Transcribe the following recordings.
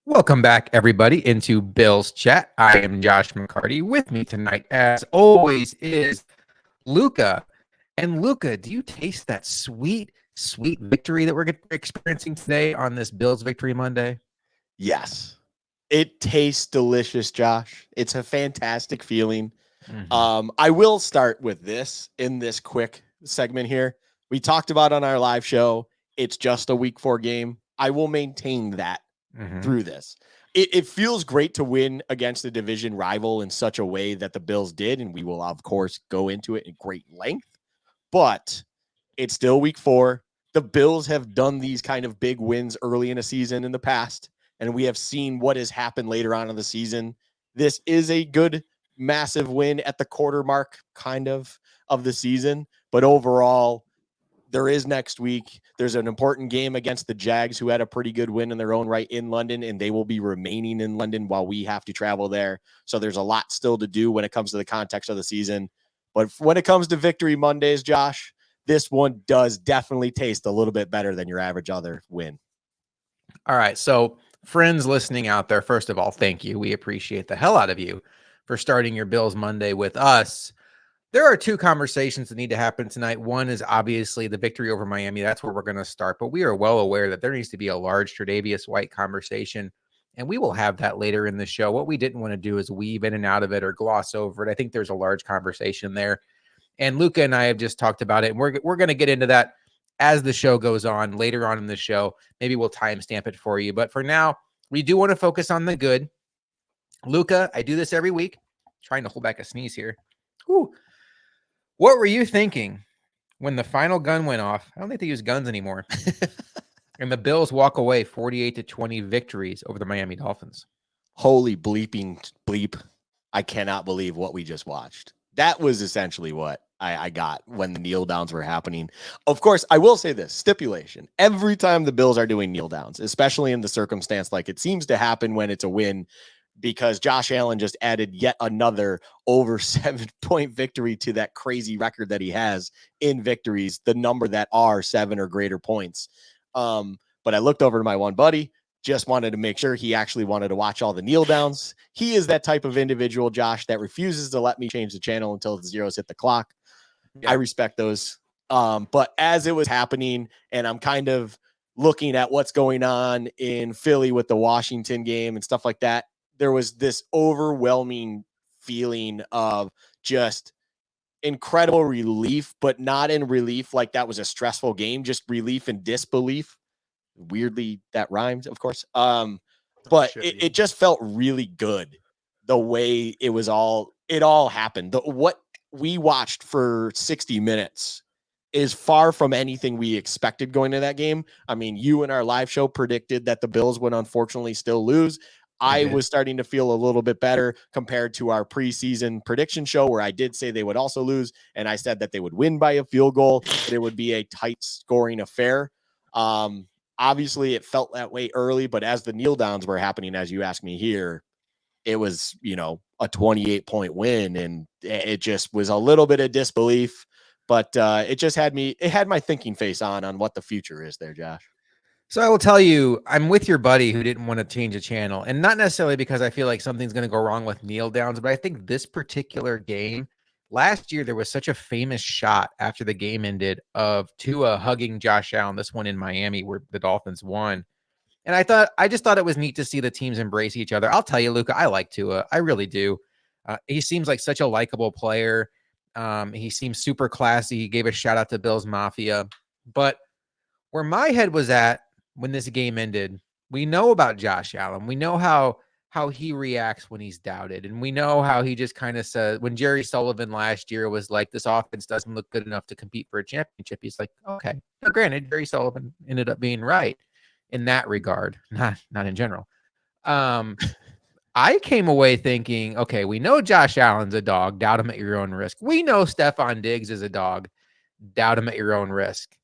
Welcome back, everybody, into Bill's Chat. I am Josh McCarty. With me tonight, as always, is Luka. And Luka, do you taste that sweet, sweet victory that we're experiencing today on this Bills Victory Monday? Yes. It tastes delicious, Josh. It's a fantastic feeling. I will start with this in this quick segment here. We talked about on our live show, it's just a week 4 game. I will maintain that through this. It feels great to win against a division rival in such a way that the Bills did, and we will, of course, go into it in great length. But it's still week 4. The Bills have done these kind of big wins early in a season in the past, and we have seen what has happened later on in the season. This is a good, massive win at the quarter mark, kind of the season. But overall, there is next week. There's an important game against the Jags, who had a pretty good win in their own right in London, and they will be remaining in London while we have to travel there. So there's a lot still to do when it comes to the context of the season. But when it comes to Victory Mondays, Josh, this one does definitely taste a little bit better than your average other win. All right. So, friends listening out there, first of all, thank you. We appreciate the hell out of you for starting your Bills Monday with us. There are two conversations that need to happen tonight. One is obviously the victory over Miami. That's where we're going to start. But we are well aware that there needs to be a large Tre'Davious White conversation, and we will have that later in the show. What we didn't want to do is weave in and out of it or gloss over it. I think there's a large conversation there. And Luka and I have just talked about it, and we're going to get into that as the show goes on later on in the show. Maybe we'll timestamp it for you. But for now, we do want to focus on the good. Luka, I do this every week. Trying to hold back a sneeze here. Whew. What were you thinking when the final gun went off? I don't think they use guns anymore. And the Bills walk away 48-20 victories over the Miami Dolphins. Holy bleeping bleep. I cannot believe what we just watched. That was essentially what I got when the kneel downs were happening. Of course, I will say this stipulation. Every time the Bills are doing kneel downs, especially in the circumstance like it seems to happen when it's a win, because Josh Allen just added yet another over 7-point victory to that crazy record that he has in victories, the number that are 7 or greater points. But I looked over to my one buddy, just wanted to make sure he actually wanted to watch all the kneel downs. He is that type of individual, Josh, that refuses to let me change the channel until the zeros hit the clock. Yeah. I respect those. But as it was happening, and I'm kind of looking at what's going on in Philly with the Washington game and stuff like that, there was this overwhelming feeling of just incredible relief, but not in relief like that was a stressful game, just relief and disbelief. Weirdly, that rhymes, of course. But it just felt really good the way it all happened. What we watched for 60 minutes is far from anything we expected going into that game. I mean, you in our live show predicted that the Bills would unfortunately still lose. I was starting to feel a little bit better compared to our preseason prediction show, where I did say they would also lose, and I said that they would win by a field goal, but it would be a tight scoring affair. Obviously, it felt that way early, but as the kneel downs were happening, as you asked me here, it was, a 28-point win, and it just was a little bit of disbelief, but it had my thinking face on what the future is there, Josh. So I will tell you, I'm with your buddy who didn't want to change the channel, and not necessarily because I feel like something's going to go wrong with kneel downs, but I think this particular game, last year, there was such a famous shot after the game ended of Tua hugging Josh Allen, this one in Miami where the Dolphins won. And I just thought it was neat to see the teams embrace each other. I'll tell you, Luka, I like Tua. I really do. He seems like such a likable player. He seems super classy. He gave a shout out to Bills Mafia. But where my head was at when this game ended, we know about Josh Allen. We know how he reacts when he's doubted. And we know how he just kind of says, when Jerry Sullivan last year was like, this offense doesn't look good enough to compete for a championship, he's like, okay. Now, granted, Jerry Sullivan ended up being right in that regard, not in general. I came away thinking, okay, we know Josh Allen's a dog, doubt him at your own risk. We know Stefon Diggs is a dog, doubt him at your own risk.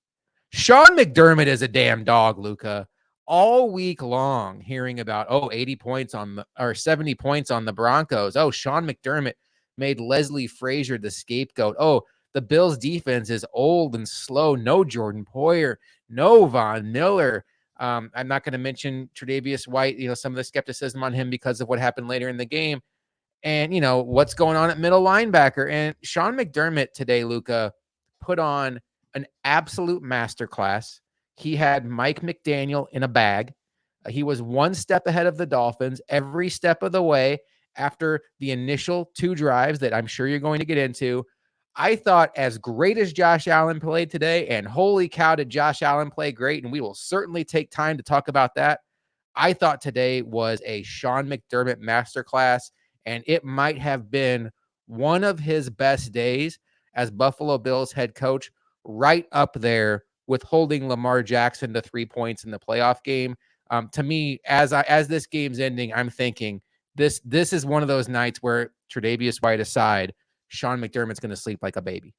Sean McDermott is a damn dog, Luka. All week long, hearing about 80 points or 70 points on the Broncos. Oh, Sean McDermott made Leslie Frazier the scapegoat. Oh, the Bills defense is old and slow. No Jordan Poyer, no Von Miller. I'm not going to mention Tre'Davious White, some of the skepticism on him because of what happened later in the game. And, what's going on at middle linebacker. And Sean McDermott today, Luka, put on an absolute masterclass. He had Mike McDaniel in a bag. He was one step ahead of the Dolphins every step of the way after the initial 2 drives that I'm sure you're going to get into. I thought, as great as Josh Allen played today, and holy cow, did Josh Allen play great, and we will certainly take time to talk about that. I thought today was a Sean McDermott masterclass, and it might have been one of his best days as Buffalo Bills head coach, right up there with holding Lamar Jackson to 3 points in the playoff game. To me, as this game's ending, I'm thinking this is one of those nights where, Tre'Davious White aside, Sean McDermott's going to sleep like a baby.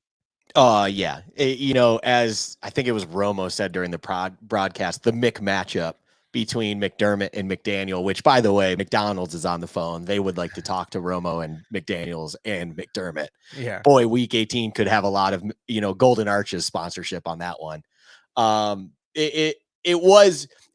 Yeah. As I think it was Romo said during the broadcast, the McMatchup between McDermott and McDaniel, which, by the way, McDonald's is on the phone. They would like to talk to Romo and McDaniels and McDermott. Yeah. Boy, week 18 could have a lot of, Golden Arches sponsorship on that one.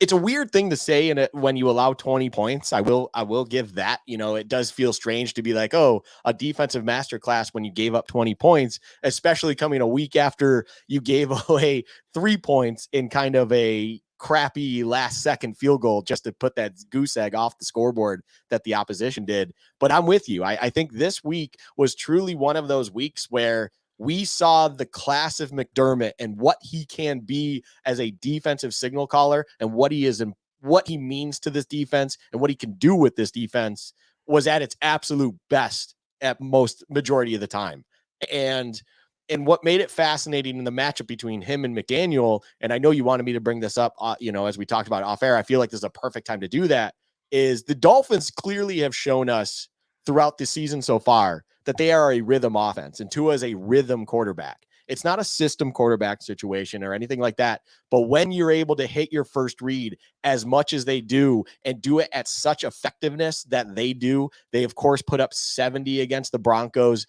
It's a weird thing to say when you allow 20 points. I will give that. It does feel strange to be like, oh, a defensive masterclass when you gave up 20 points, especially coming a week after you gave away 3 points in kind of a crappy last second field goal just to put that goose egg off the scoreboard that the opposition did. But I'm with you. I think this week was truly one of those weeks where we saw the class of McDermott and what he can be as a defensive signal caller, and what he is and what he means to this defense and what he can do with this defense was at its absolute best at most majority of the time. And what made it fascinating in the matchup between him and McDaniel, and I know you wanted me to bring this up, as we talked about off air, I feel like this is a perfect time to do that, is the Dolphins clearly have shown us throughout the season so far that they are a rhythm offense, and Tua is a rhythm quarterback. It's not a system quarterback situation or anything like that. But when you're able to hit your first read as much as they do and do it at such effectiveness that they do, they of course put up 70 against the Broncos,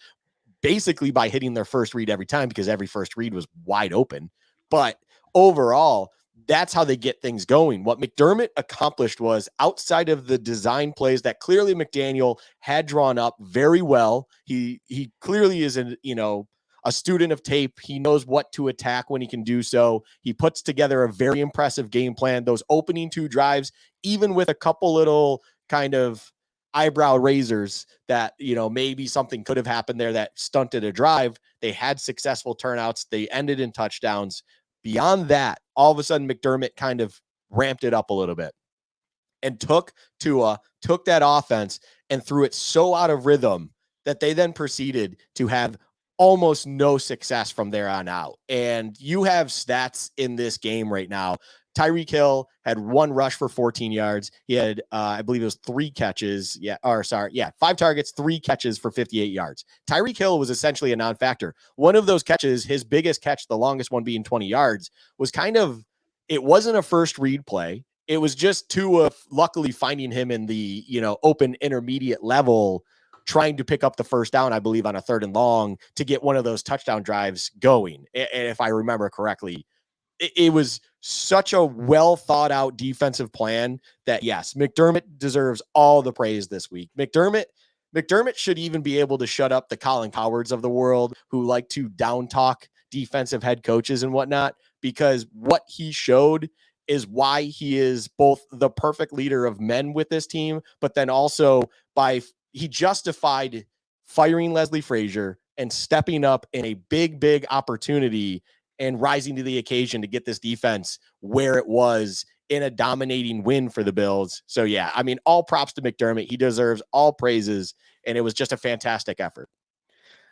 basically by hitting their first read every time, because every first read was wide open. But overall, that's how they get things going. What McDermott accomplished was, outside of the design plays that clearly McDaniel had drawn up very well, he clearly is a student of tape. He knows what to attack when he can do so. He puts together a very impressive game plan. Those opening 2 drives, even with a couple little kind of eyebrow raisers that, maybe something could have happened there that stunted a drive, they had successful turnouts. They ended in touchdowns. Beyond that, all of a sudden, McDermott kind of ramped it up a little bit and took that offense and threw it so out of rhythm that they then proceeded to have almost no success from there on out. And you have stats in this game right now. Tyreek Hill had 1 rush for 14 yards. He had, I believe it was 3 catches. 5 targets, 3 catches for 58 yards. Tyreek Hill was essentially a non-factor. One of those catches, his biggest catch, the longest one being 20 yards, was it wasn't a first read play. It was just Tua luckily finding him in the, open intermediate level, trying to pick up the first down, I believe, on a 3rd and long to get one of those touchdown drives going. And if I remember correctly, it was such a well thought out defensive plan that, yes, McDermott deserves all the praise this week. McDermott should even be able to shut up the Colin Cowards of the world who like to down talk defensive head coaches and whatnot, because what he showed is why he is both the perfect leader of men with this team, but then also he justified firing Leslie Frazier and stepping up in a big opportunity and rising to the occasion to get this defense where it was in a dominating win for the Bills. So yeah, I mean, all props to McDermott. He deserves all praises, and it was just a fantastic effort.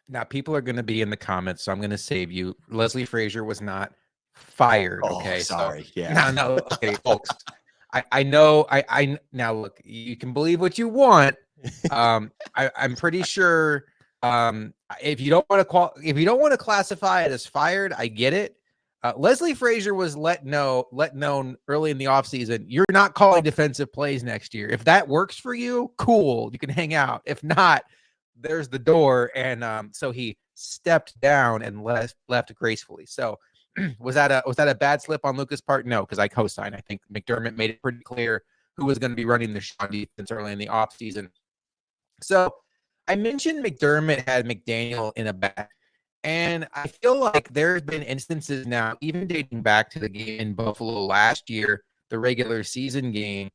Now, people are going to be in the comments, so I'm going to save you. Leslie Frazier was not fired. Okay. Sorry. So, Yeah. No. Okay, folks. I know. Now look, you can believe what you want. I'm pretty sure. If you don't want to classify it as fired, I get it. Leslie Frazier was let known early in the offseason, you're not calling defensive plays next year. If that works for you, cool, you can hang out. If not, there's the door. And so he stepped down and left gracefully. So Was that a bad slip on Luka's part? No, because I co-signed. I think McDermott made it pretty clear who was going to be running the Sean defense early in the offseason. So I mentioned McDermott had McDaniel in a back, and I feel like there's been instances now, even dating back to the game in Buffalo last year, the regular season game,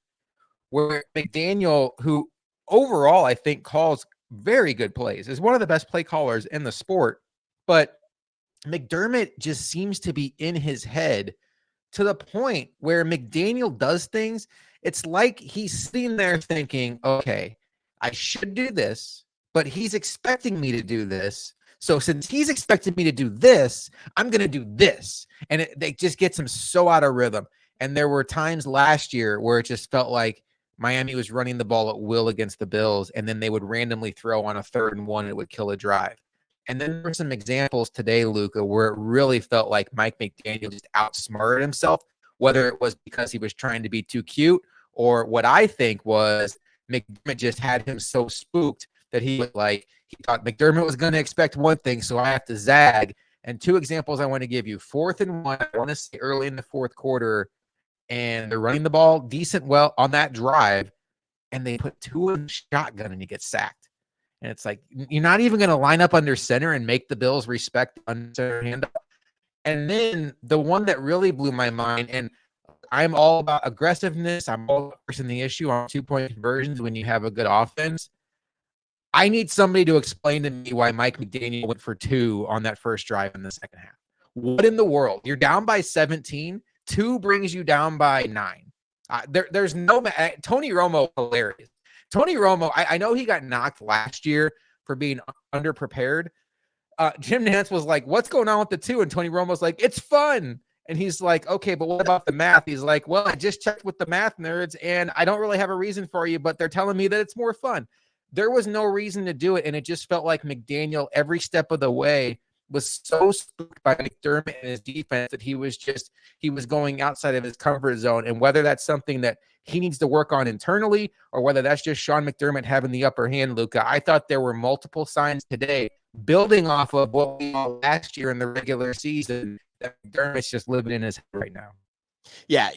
where McDaniel, who overall I think calls very good plays, is one of the best play callers in the sport, but McDermott just seems to be in his head to the point where McDaniel does things. It's like he's sitting there thinking, okay, I should do this, but he's expecting me to do this. So since he's expecting me to do this, I'm going to do this. And it just gets him so out of rhythm. And there were times last year where it just felt like Miami was running the ball at will against the Bills, and then they would randomly throw on a 3rd and 1 and it would kill a drive. And then there were some examples today, Luka, where it really felt like Mike McDaniel just outsmarted himself, whether it was because he was trying to be too cute or what I think was McDermott just had him so spooked that he thought McDermott was going to expect one thing, so I have to zag. And 2 examples I want to give you. 4th and 1, I want to say early in the 4th quarter, and they're running the ball decent well on that drive, and they put 2 in the shotgun and he gets sacked. And it's like, you're not even going to line up under center and make the Bills respect under center handoff. And then the one that really blew my mind, and I'm all about aggressiveness. I'm all about forcing the issue on 2-point conversions when you have a good offense. I need somebody to explain to me why Mike McDaniel went for 2 on that first drive in the second half. What in the world? You're down by 17. 2 brings you down by 9. There's no Tony Romo, hilarious. Tony Romo, I know he got knocked last year for being underprepared. Jim Nantz was like, what's going on with the 2? And Tony Romo's like, it's fun. And he's like, okay, but what about the math? He's like, well, I just checked with the math nerds, and I don't really have a reason for you, but they're telling me that it's more fun. There was no reason to do it, and it just felt like McDaniel, every step of the way, was so spooked by McDermott and his defense that he was going outside of his comfort zone. And whether that's something that he needs to work on internally or whether that's just Sean McDermott having the upper hand, Luka, I thought there were multiple signs today building off of what we saw last year in the regular season that McDermott's just living in his head right now. Yeah,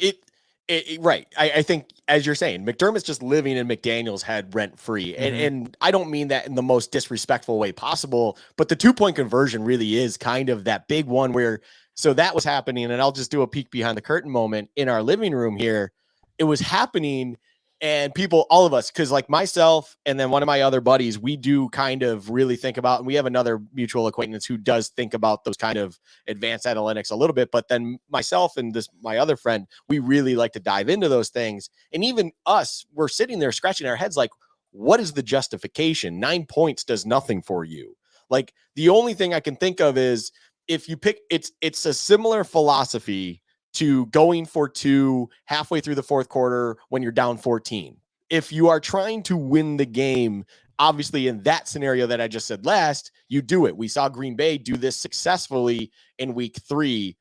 right. I think, as you're saying, McDermott's just living in McDaniel's head rent free. And I don't mean that in the most disrespectful way possible, but the 2-point conversion really is kind of that big one where, so that was happening. And I'll just do a peek behind the curtain moment in our living room here. It was happening. And people, all of us, because like myself and then one of my other buddies, we do kind of really think about, and we have another mutual acquaintance who does think about those kind of advanced analytics a little bit. But then myself and my other friend, we really like to dive into those things. And even us, we're sitting there scratching our heads like, what is the justification? 9 points does nothing for you. Like the only thing I can think of is if you pick, it's a similar philosophy to going for 2 halfway through the 4th quarter when you're down 14. If you are trying to win the game, obviously in that scenario that I just said last, you do it. We saw Green Bay do this successfully in week 3.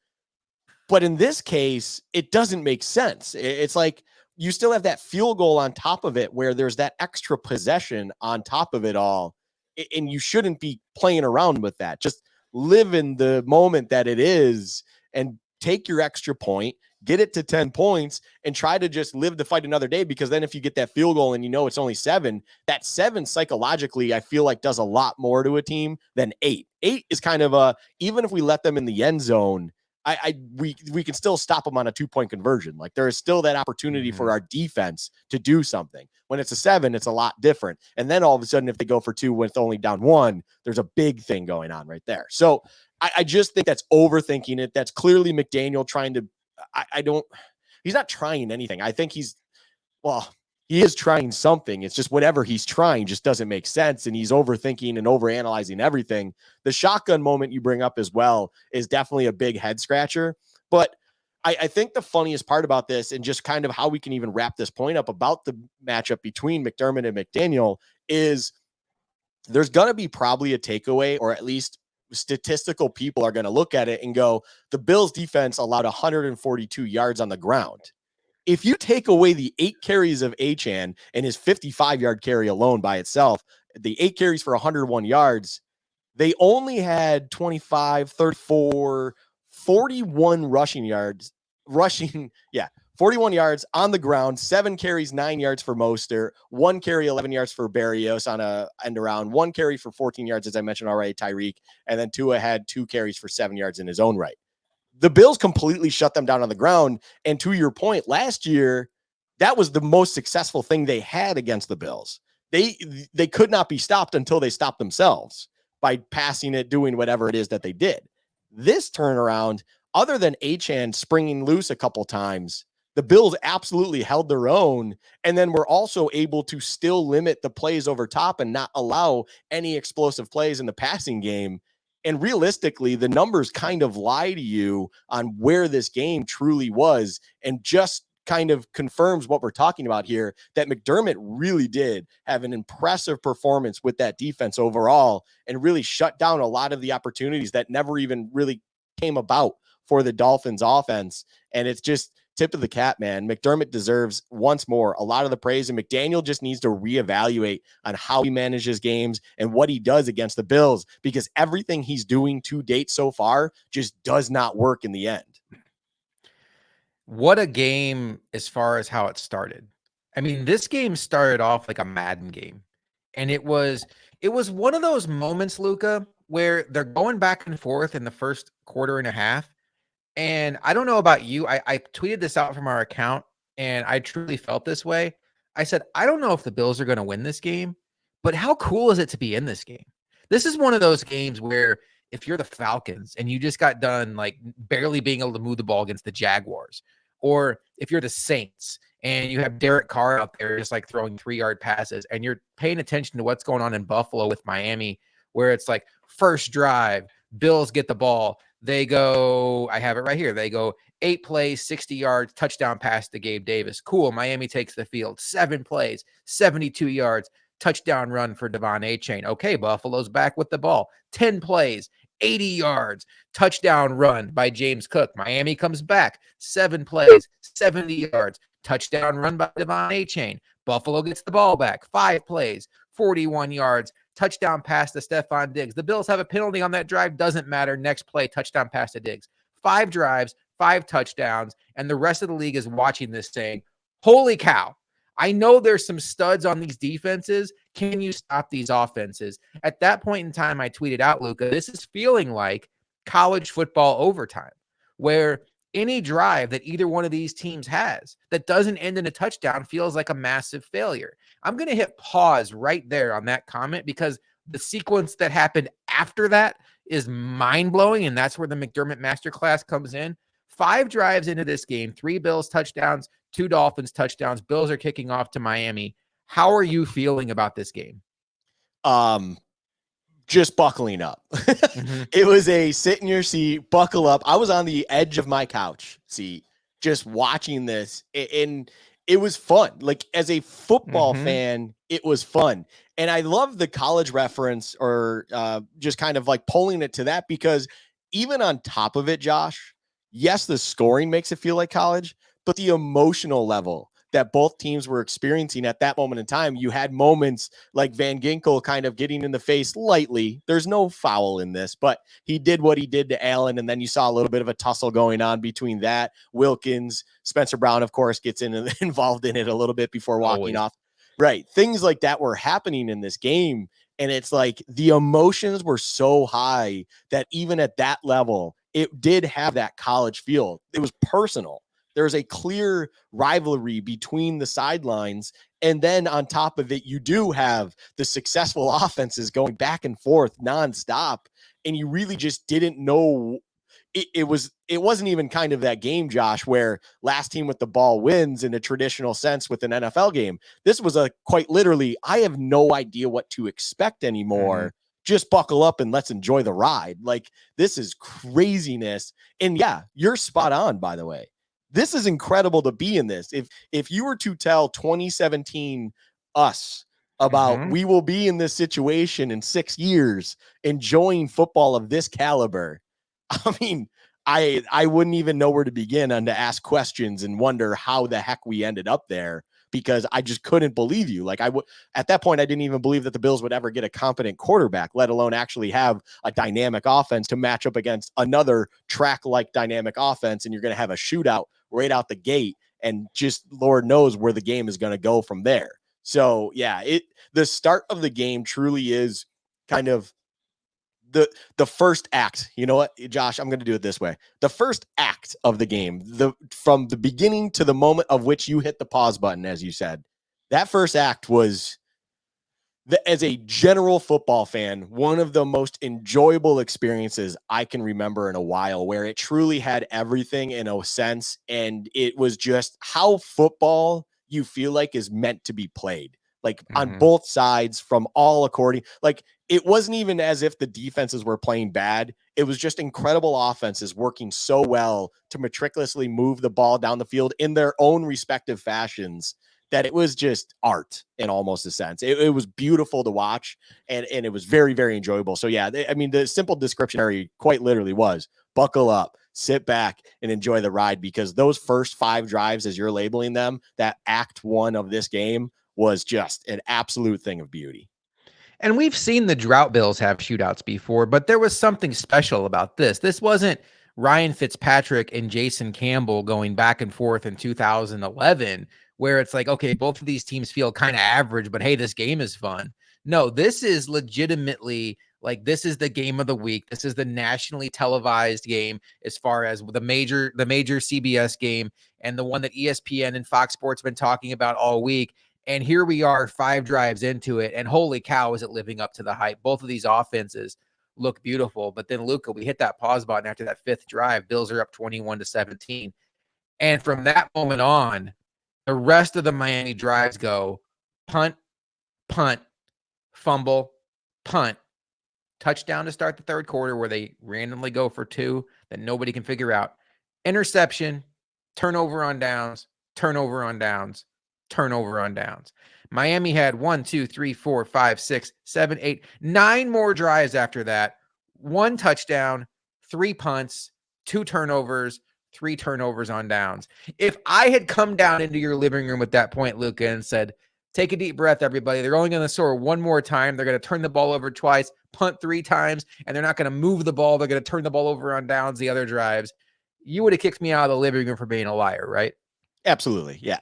But in this case, it doesn't make sense. It's like you still have that field goal on top of it where there's that extra possession on top of it all. And you shouldn't be playing around with that. Just live in the moment that it is and take your extra point, get it to 10 points, and try to just live to fight another day. Because then if you get that field goal and you know it's only 7, that 7 psychologically, I feel like does a lot more to a team than 8. 8 is kind of even if we let them in the end zone, we can still stop them on a 2-point conversion. Like there is still that opportunity for our defense to do something. When it's a 7, it's a lot different. And then all of a sudden, if they go for 2 when it's only down 1, there's a big thing going on right there. So I just think that's overthinking it. That's clearly McDaniel trying to, he's not trying anything. I think he is trying something. It's just whatever he's trying just doesn't make sense. And he's overthinking and overanalyzing everything. The shotgun moment you bring up as well is definitely a big head scratcher. But I think the funniest part about this, and just kind of how we can even wrap this point up about the matchup between McDermott and McDaniel, is there's going to be probably a takeaway, or at least statistical people are going to look at it and go, the Bills defense allowed 142 yards on the ground. If you take away the 8 carries of Achane and his 55-yard carry alone by itself, the 8 carries for 101 yards, they only had 25, 34, 41 41 yards on the ground, 7 carries, 9 yards for Mostert, 1 carry, 11 yards for Berrios on a end around, 1 carry for 14 yards, as I mentioned already, Tyreek, and then Tua had 2 carries for 7 yards in his own right. The Bills completely shut them down on the ground. And to your point, last year, that was the most successful thing they had against the Bills. They could not be stopped until they stopped themselves by passing it, doing whatever it is that they did. This turnaround, other than Achane springing loose a couple times, the Bills absolutely held their own, and then were also able to still limit the plays over top and not allow any explosive plays in the passing game. And realistically, the numbers kind of lie to you on where this game truly was, and just kind of confirms what we're talking about here, that McDermott really did have an impressive performance with that defense overall and really shut down a lot of the opportunities that never even really came about for the Dolphins offense. And it's just tip of the cap, man. McDermott deserves once more a lot of the praise, and McDaniel just needs to reevaluate on how he manages games and what he does against the Bills, because everything he's doing to date so far just does not work in the end. What a game as far as how it started. I mean, this game started off like a Madden game. And it was one of those moments, Luka, where they're going back and forth in the first quarter and a half. And I don't know about you. I tweeted this out from our account, and I truly felt this way. I said, I don't know if the Bills are going to win this game, but how cool is it to be in this game? This is one of those games where if you're the Falcons and you just got done like barely being able to move the ball against the Jaguars, or if you're the Saints and you have Derek Carr out there just like throwing 3-yard passes, and you're paying attention to what's going on in Buffalo with Miami, where it's like first drive, Bills get the ball. They go, I have it right here. They go 8 plays, 60 yards, touchdown pass to Gabe Davis. Cool. Miami takes the field. 7 plays, 72 yards, touchdown run for Devon Achane. Okay, Buffalo's back with the ball. 10 plays, 80 yards, touchdown run by James Cook. Miami comes back. 7 plays, 70 yards, touchdown run by Devon Achane. Buffalo gets the ball back. 5 plays, 41 yards, touchdown pass to Stefon Diggs. The Bills have a penalty on that drive. Doesn't matter. Next play, touchdown pass to Diggs. 5 drives, 5 touchdowns, and the rest of the league is watching this saying, holy cow, I know there's some studs on these defenses. Can you stop these offenses? At that point in time, I tweeted out, Luka, this is feeling like college football overtime, where any drive that either one of these teams has that doesn't end in a touchdown feels like a massive failure. I'm going to hit pause right there on that comment, because the sequence that happened after that is mind-blowing, and that's where the McDermott masterclass comes in. 5 drives into this game, 3 Bills touchdowns, 2 Dolphins touchdowns. Bills are kicking off to Miami. How are you feeling about this game? Just buckling up. It was a sit in your seat, buckle up. I was on the edge of my couch seat just watching this, and it was fun. Like, as a football fan, it was fun. And I love the college reference, or just kind of like pulling it to that, because even on top of it, Josh, yes, the scoring makes it feel like college, but the emotional level that both teams were experiencing at that moment in time, you had moments like Van Ginkel kind of getting in the face lightly. There's no foul in this, but he did what he did to Allen, and then you saw a little bit of a tussle going on between that. Wilkins, Spencer Brown, of course, gets involved in it a little bit before walking off. Right. Things like that were happening in this game, and it's like the emotions were so high that even at that level, it did have that college feel. It was personal. There's a clear rivalry between the sidelines. And then on top of it, you do have the successful offenses going back and forth nonstop. And you really just didn't know. It wasn't even kind of that game, Josh, where last team with the ball wins in a traditional sense with an NFL game. This was a quite literally, I have no idea what to expect anymore. Just buckle up and let's enjoy the ride. Like, this is craziness. And yeah, you're spot on, by the way. This is incredible to be in this. If you were to tell 2017 us about we will be in this situation in 6 years, enjoying football of this caliber, I mean, I wouldn't even know where to begin and to ask questions and wonder how the heck we ended up there, because I just couldn't believe you. Like at that point, I didn't even believe that the Bills would ever get a competent quarterback, let alone actually have a dynamic offense to match up against another track-like dynamic offense. And you're going to have a shootout right out the gate, and just Lord knows where the game is going to go from there. So yeah, the start of the game truly is kind of the first act. You know what, Josh, I'm going to do it this way. The first act of the game, from the beginning to the moment of which you hit the pause button, as you said, that first act was, as a general football fan, one of the most enjoyable experiences I can remember in a while, where it truly had everything in a sense. And it was just how football, you feel like, is meant to be played, like on both sides, from all according, like it wasn't even as if the defenses were playing bad. It was just incredible offenses working so well to meticulously move the ball down the field in their own respective fashions, that it was just art in almost a sense. It was beautiful to watch, and it was very, very enjoyable. So yeah, I mean, the simple description quite literally was buckle up, sit back, and enjoy the ride, because those first 5 drives, as you're labeling them, that act 1 of this game, was just an absolute thing of beauty. And we've seen the drought Bills have shootouts before, but there was something special about this. This wasn't Ryan Fitzpatrick and Jason Campbell going back and forth in 2011, where it's like, okay, both of these teams feel kind of average, but hey, this game is fun. No, this is legitimately like, this is the game of the week. This is the nationally televised game, as far as the major CBS game, and the one that ESPN and Fox Sports been talking about all week. And here we are 5 drives into it, and holy cow, is it living up to the hype. Both of these offenses look beautiful. But then, Luka, we hit that pause button after that 5th drive. Bills are up 21-17. And from that moment on, the rest of the Miami drives go punt, punt, fumble, punt, touchdown to start the 3rd quarter, where they randomly go for 2 that nobody can figure out, interception, turnover on downs, turnover on downs, turnover on downs. Miami had 1, 2, 3, 4, 5, 6, 7, 8, 9 more drives after that. 1 touchdown, 3 punts, 2 turnovers, 3 turnovers on downs. If I had come down into your living room at that point, Luka, and said, take a deep breath, everybody, they're only going to score 1 more time, they're going to turn the ball over twice, punt 3 times, and they're not going to move the ball, they're going to turn the ball over on downs the other drives, you would have kicked me out of the living room for being a liar, right? Absolutely. Yeah.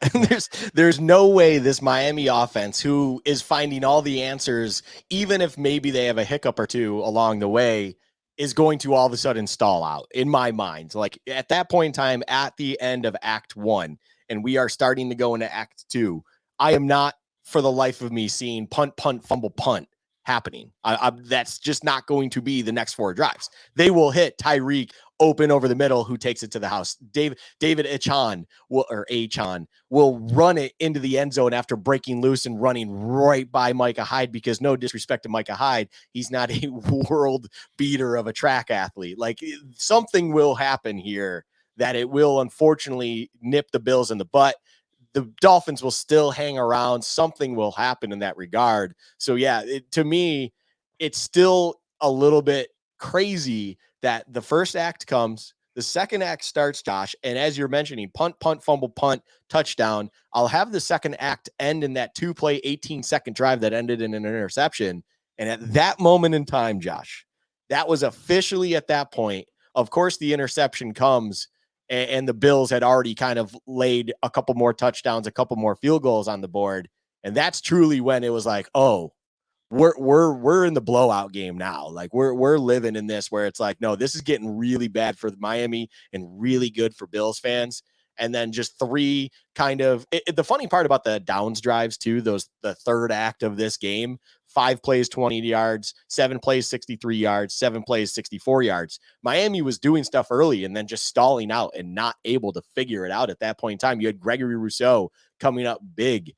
There's no way this Miami offense, who is finding all the answers, even if maybe they have a hiccup or 2 along the way, is going to all of a sudden stall out, in my mind. Like at that point in time, at the end of act 1, and we are starting to go into act 2, I am not, for the life of me, seeing punt, punt, fumble, punt happening. That's just not going to be the next 4 drives. They will hit Tyreek open over the middle, who takes it to the house. David Achane will run it into the end zone after breaking loose and running right by Micah Hyde, because no disrespect to Micah Hyde, he's not a world beater of a track athlete. Like, something will happen here that it will unfortunately nip the Bills in the butt. The Dolphins will still hang around. Something will happen in that regard. So yeah, to me, it's still a little bit crazy that the first act comes, the second act starts, Josh, and as you're mentioning, punt, punt, fumble, punt, touchdown. I'll have the second act end in that 2-play, 18-second drive that ended in an interception. And at that moment in time, Josh, that was officially at that point. Of course, the interception comes, and the Bills had already kind of laid a couple more touchdowns, a couple more field goals on the board. And that's truly when it was like, oh, we're in the blowout game now. Like we're living in this, where it's like, no, this is getting really bad for Miami and really good for Bills fans. And then just 3 kind of the funny part about the downs drives too, the third act of this game, 5 plays, 20 yards, 7 plays, 63 yards, 7 plays, 64 yards. Miami was doing stuff early and then just stalling out and not able to figure it out at that point in time. You had Gregory Rousseau coming up big,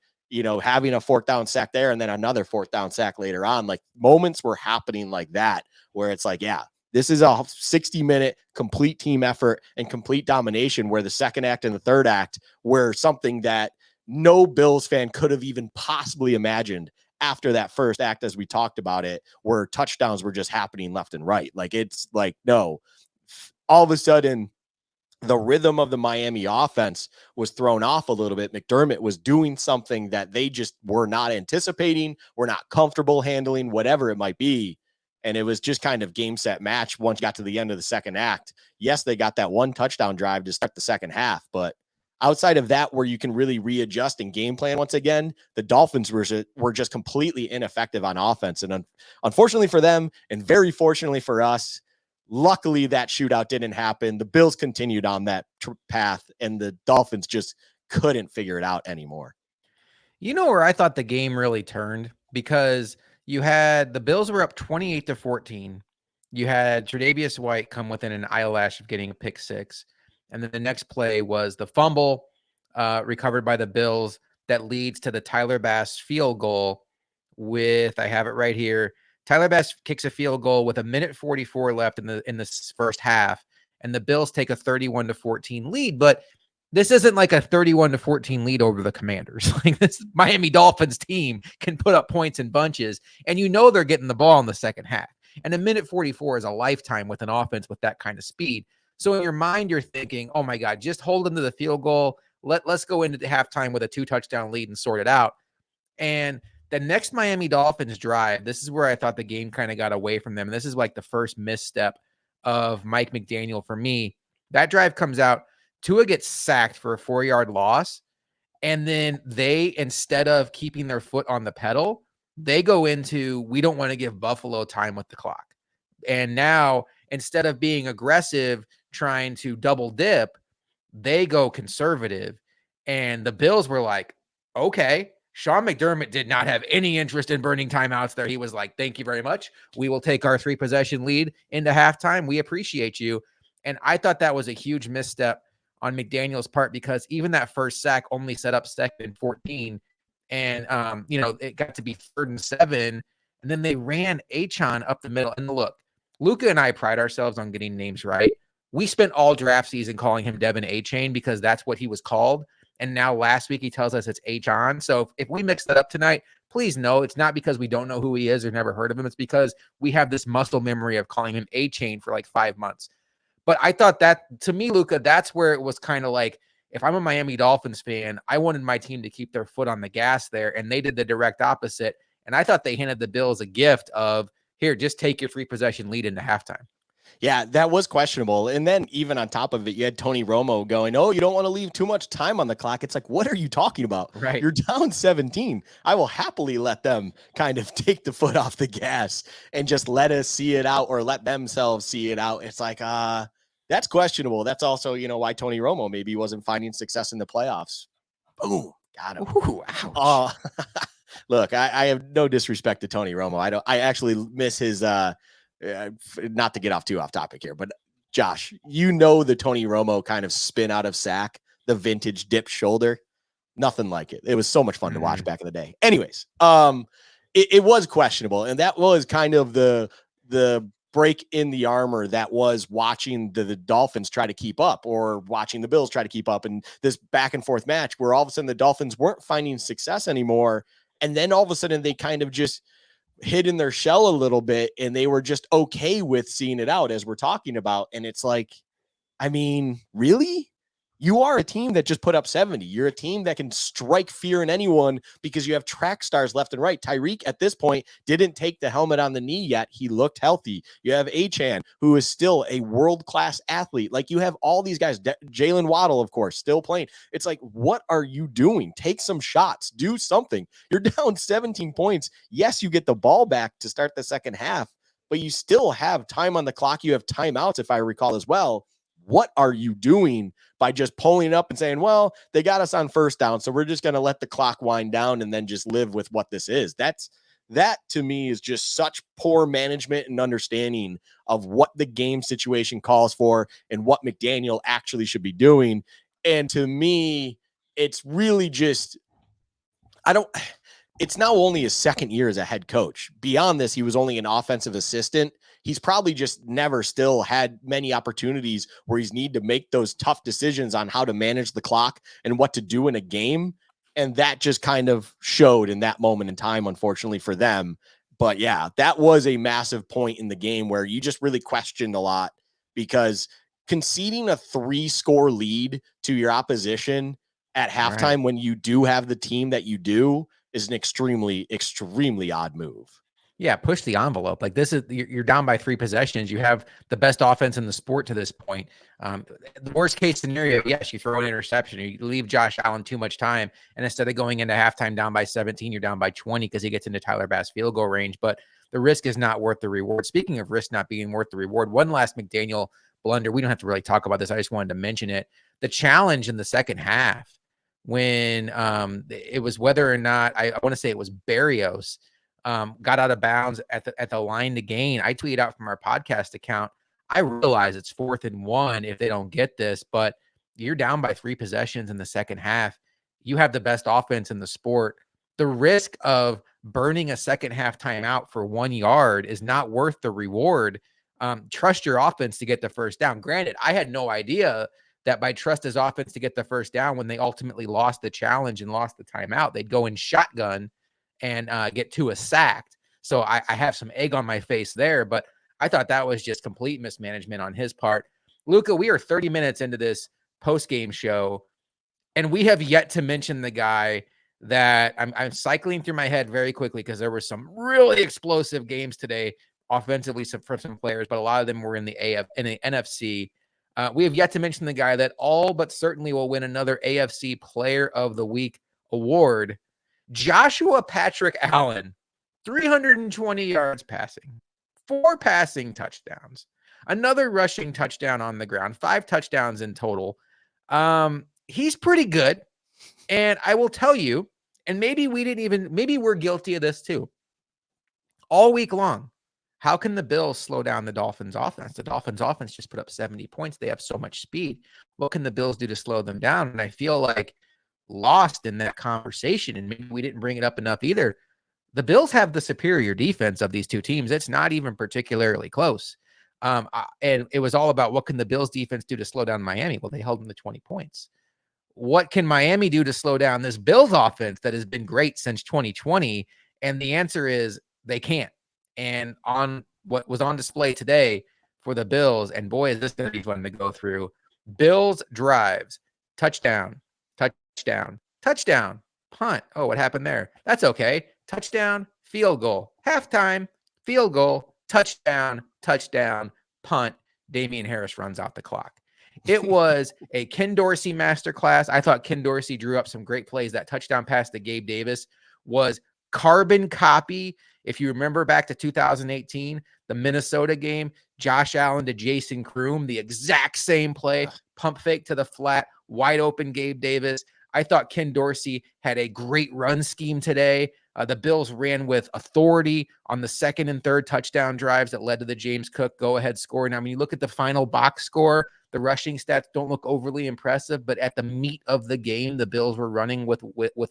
having a 4th down sack there, and then another 4th down sack later on. Like, moments were happening like that, where it's like, yeah, this is a 60-minute complete team effort and complete domination, where the second act and the third act were something that no Bills fan could have even possibly imagined after that first act, as we talked about it, where touchdowns were just happening left and right. Like, it's like, no, all of a sudden the rhythm of the Miami offense was thrown off a little bit. McDermott was doing something that they just were not anticipating, were not comfortable handling, whatever it might be. And it was just kind of game, set, match once you got to the end of the second act. Yes, they got that one touchdown drive to start the second half, but outside of that, where you can really readjust and game plan once again, the Dolphins were just completely ineffective on offense. And unfortunately for them, and very fortunately for us, luckily that shootout didn't happen. The Bills continued on that path, and the Dolphins just couldn't figure it out anymore. You know where I thought the game really turned? Because you had the Bills were up 28-14. You had Tre'Davious White come within an eyelash of getting a pick six. And then the next play was the fumble recovered by the Bills that leads to the Tyler Bass field goal with, I have it right here. Tyler Bass kicks a field goal with 1:44 left in the first half, and the Bills take a 31-14 lead. But this isn't like a 31-14 lead over the Commanders. Like, this Miami Dolphins team can put up points in bunches, and you know they're getting the ball in the second half. And 1:44 is a lifetime with an offense with that kind of speed. So in your mind, you're thinking, oh my God, just hold them to the field goal. Let's go into the halftime with a 2-touchdown lead and sort it out. And the next Miami Dolphins drive, this is where I thought the game kind of got away from them. And this is like the first misstep of Mike McDaniel for me. That drive comes out. Tua gets sacked for a 4-yard loss. And then they, instead of keeping their foot on the pedal, they go into, we don't want to give Buffalo time with the clock. And now, instead of being aggressive, trying to double dip, they go conservative. And the Bills were like, okay. Sean McDermott did not have any interest in burning timeouts there. He was like, thank you very much. We will take our 3-possession lead into halftime. We appreciate you. And I thought that was a huge misstep on McDaniel's part, because even that first sack only set up 2nd and 14. And, it got to be 3rd and 7. And then they ran Achane up the middle. And look, Luka and I pride ourselves on getting names right. We spent all draft season calling him Devin Achane because that's what he was called. And now last week he tells us it's H-on. So if we mix that up tonight, please know it's not because we don't know who he is or never heard of him. It's because we have this muscle memory of calling him A-Chain for like 5 months. But I thought that, to me, Luka, that's where it was kind of like, if I'm a Miami Dolphins fan, I wanted my team to keep their foot on the gas there, and they did the direct opposite. And I thought they handed the Bills a gift of, here, just take your 3-possession lead into halftime. Yeah, that was questionable. And then even on top of it, you had Tony Romo going, oh, you don't want to leave too much time on the clock. It's like, what are you talking about? Right. You're down 17. I will happily let them kind of take the foot off the gas and just let us see it out, or let themselves see it out. It's like, that's questionable. That's also, why Tony Romo maybe wasn't finding success in the playoffs. Boom. Got him. Ooh, ouch. Look, I have no disrespect to Tony Romo. I actually miss his, not to get off topic here, but Josh, the Tony Romo kind of spin out of sack, the vintage dip shoulder, nothing like it. It was so much fun to watch back in the day. Anyways, it was questionable, and that was kind of the break in the armor that was watching the Dolphins try to keep up, or watching the Bills try to keep up, and this back and forth match where all of a sudden the Dolphins weren't finding success anymore, and then all of a sudden they kind of just hid in their shell a little bit, and they were just okay with seeing it out, as we're talking about. And it's like, I mean, really? You are a team that just put up 70. You're a team that can strike fear in anyone because you have track stars left and right. Tyreek at this point didn't take the helmet on the knee yet. He looked healthy. You have Achane, who is still a world-class athlete. Like, you have all these guys. Jalen Waddle, of course, still playing. It's like, what are you doing? Take some shots. Do something. You're down 17 points. Yes, you get the ball back to start the second half, but you still have time on the clock. You have timeouts, if I recall, as well. What are you doing by just pulling up and saying, well, they got us on first down, so we're just going to let the clock wind down and then just live with what this is? That to me is just such poor management and understanding of what the game situation calls for and what McDaniel actually should be doing. And to me, it's really just, it's now only his second year as a head coach. Beyond this, he was only an offensive assistant. He's probably just never still had many opportunities where he's need to make those tough decisions on how to manage the clock and what to do in a game. And that just kind of showed in that moment in time, unfortunately for them. But yeah, that was a massive point in the game where you just really questioned a lot, because conceding a 3-score lead to your opposition at halftime when you do have the team that you do is an extremely, extremely odd move. Yeah, push the envelope. Like this is you're down by 3 possessions. You have the best offense in the sport to this point. The worst case scenario, yes, you throw an interception, or you leave Josh Allen too much time, and instead of going into halftime down by 17, you're down by 20 because he gets into Tyler Bass field goal range. But the risk is not worth the reward. Speaking of risk not being worth the reward, one last McDaniel blunder. We don't have to really talk about this. I just wanted to mention it. The challenge in the second half when it was whether or not I want to say it was Berrios. Got out of bounds at the line to gain. I tweeted out from our podcast account. I realize it's 4th and 1 if they don't get this, but you're down by 3 possessions in the second half. You have the best offense in the sport. The risk of burning a second half timeout for 1 yard is not worth the reward. Trust your offense to get the first down. Granted, I had no idea that by trust his offense to get the first down, when they ultimately lost the challenge and lost the timeout, they'd go in shotgun and get Tua sacked. So I have some egg on my face there, but I thought that was just complete mismanagement on his part. Luka, we are 30 minutes into this post-game show, and we have yet to mention the guy that I'm cycling through my head very quickly because there were some really explosive games today offensively for some players, but a lot of them were in the NFC. We have yet to mention the guy that all but certainly will win another AFC Player of the Week award, Joshua Patrick Allen, 320 yards passing, 4 passing touchdowns, another rushing touchdown on the ground, 5 touchdowns in total. He's pretty good. And I will tell you, and maybe we're guilty of this too. All week long, how can the Bills slow down the Dolphins offense? The Dolphins offense just put up 70 points. They have so much speed. What can the Bills do to slow them down? And I feel like lost in that conversation, and maybe we didn't bring it up enough either. The Bills have the superior defense of these two teams. It's not even particularly close. And it was all about what can the Bills defense do to slow down Miami? Well, they held them to 20 points. What can Miami do to slow down this Bills offense that has been great since 2020? And the answer is they can't. And on what was on display today for the Bills, and boy, is this going to be fun to go through. Bills drives, touchdown, touchdown, punt. Oh, what happened there? That's okay. Touchdown, field goal, halftime, field goal, touchdown, punt. Damian Harris runs out the clock. It was a Ken Dorsey masterclass. I thought Ken Dorsey drew up some great plays. That touchdown pass to Gabe Davis was carbon copy. If you remember back to 2018, the Minnesota game, Josh Allen to Jason Kroom, the exact same play, pump fake to the flat, wide open Gabe Davis. I thought Ken Dorsey had a great run scheme today. The Bills ran with authority on the second and third touchdown drives that led to the James Cook go-ahead score. Now, when you look at the final box score, the rushing stats don't look overly impressive, but at the meat of the game, the Bills were running with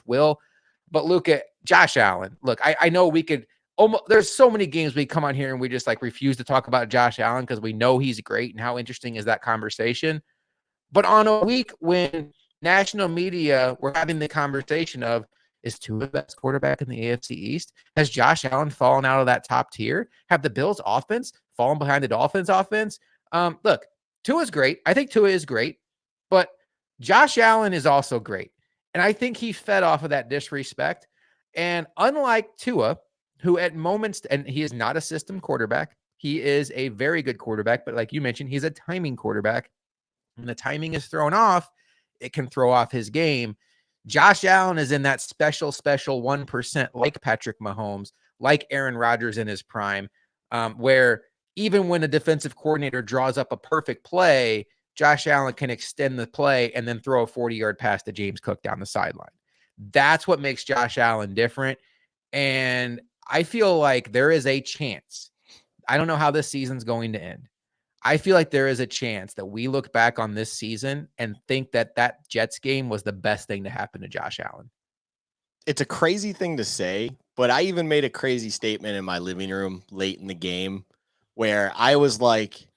will. But look at Josh Allen. Look, I know we could almost, there's so many games we come on here and we just like refuse to talk about Josh Allen because we know he's great, and how interesting is that conversation. But on a week when national media were having the conversation of, is Tua the best quarterback in the AFC East? Has Josh Allen fallen out of that top tier? Have the Bills offense fallen behind the Dolphins offense? Look, Tua's great. I think Tua is great, but Josh Allen is also great. And I think he fed off of that disrespect. And unlike Tua, who at moments, and he is not a system quarterback, he is a very good quarterback, but like you mentioned, he's a timing quarterback. When the timing is thrown off, it can throw off his game. Josh Allen is in that special 1%, like Patrick Mahomes, like Aaron Rodgers in his prime, where even when a defensive coordinator draws up a perfect play, Josh Allen can extend the play and then throw a 40-yard pass to James Cook down the sideline. That's what makes Josh Allen different. And I feel like there is a chance. I don't know how this season's going to end. I feel like there is a chance that we look back on this season and think that that Jets game was the best thing to happen to Josh Allen. It's a crazy thing to say, but I even made a crazy statement in my living room late in the game where I was like,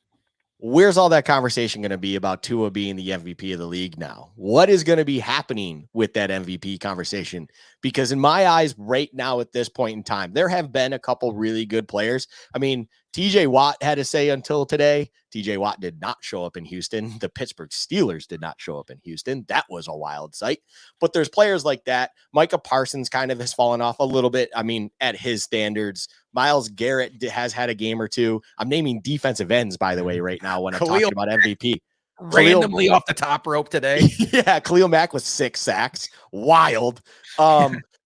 where's all that conversation going to be about Tua being the MVP of the league now? What is going to be happening with that MVP conversation? Because in my eyes right now at this point in time, there have been a couple really good players. I mean, TJ Watt had to say until today. TJ Watt did not show up in Houston. The Pittsburgh Steelers did not show up in Houston. That was a wild sight. But there's players like that. Micah Parsons kind of has fallen off a little bit. I mean, at his standards. Myles Garrett has had a game or two. I'm naming defensive ends, by the way, right now when I'm talking about MVP. Randomly off the top rope today. Yeah, Khalil Mack with 6 sacks. Wild.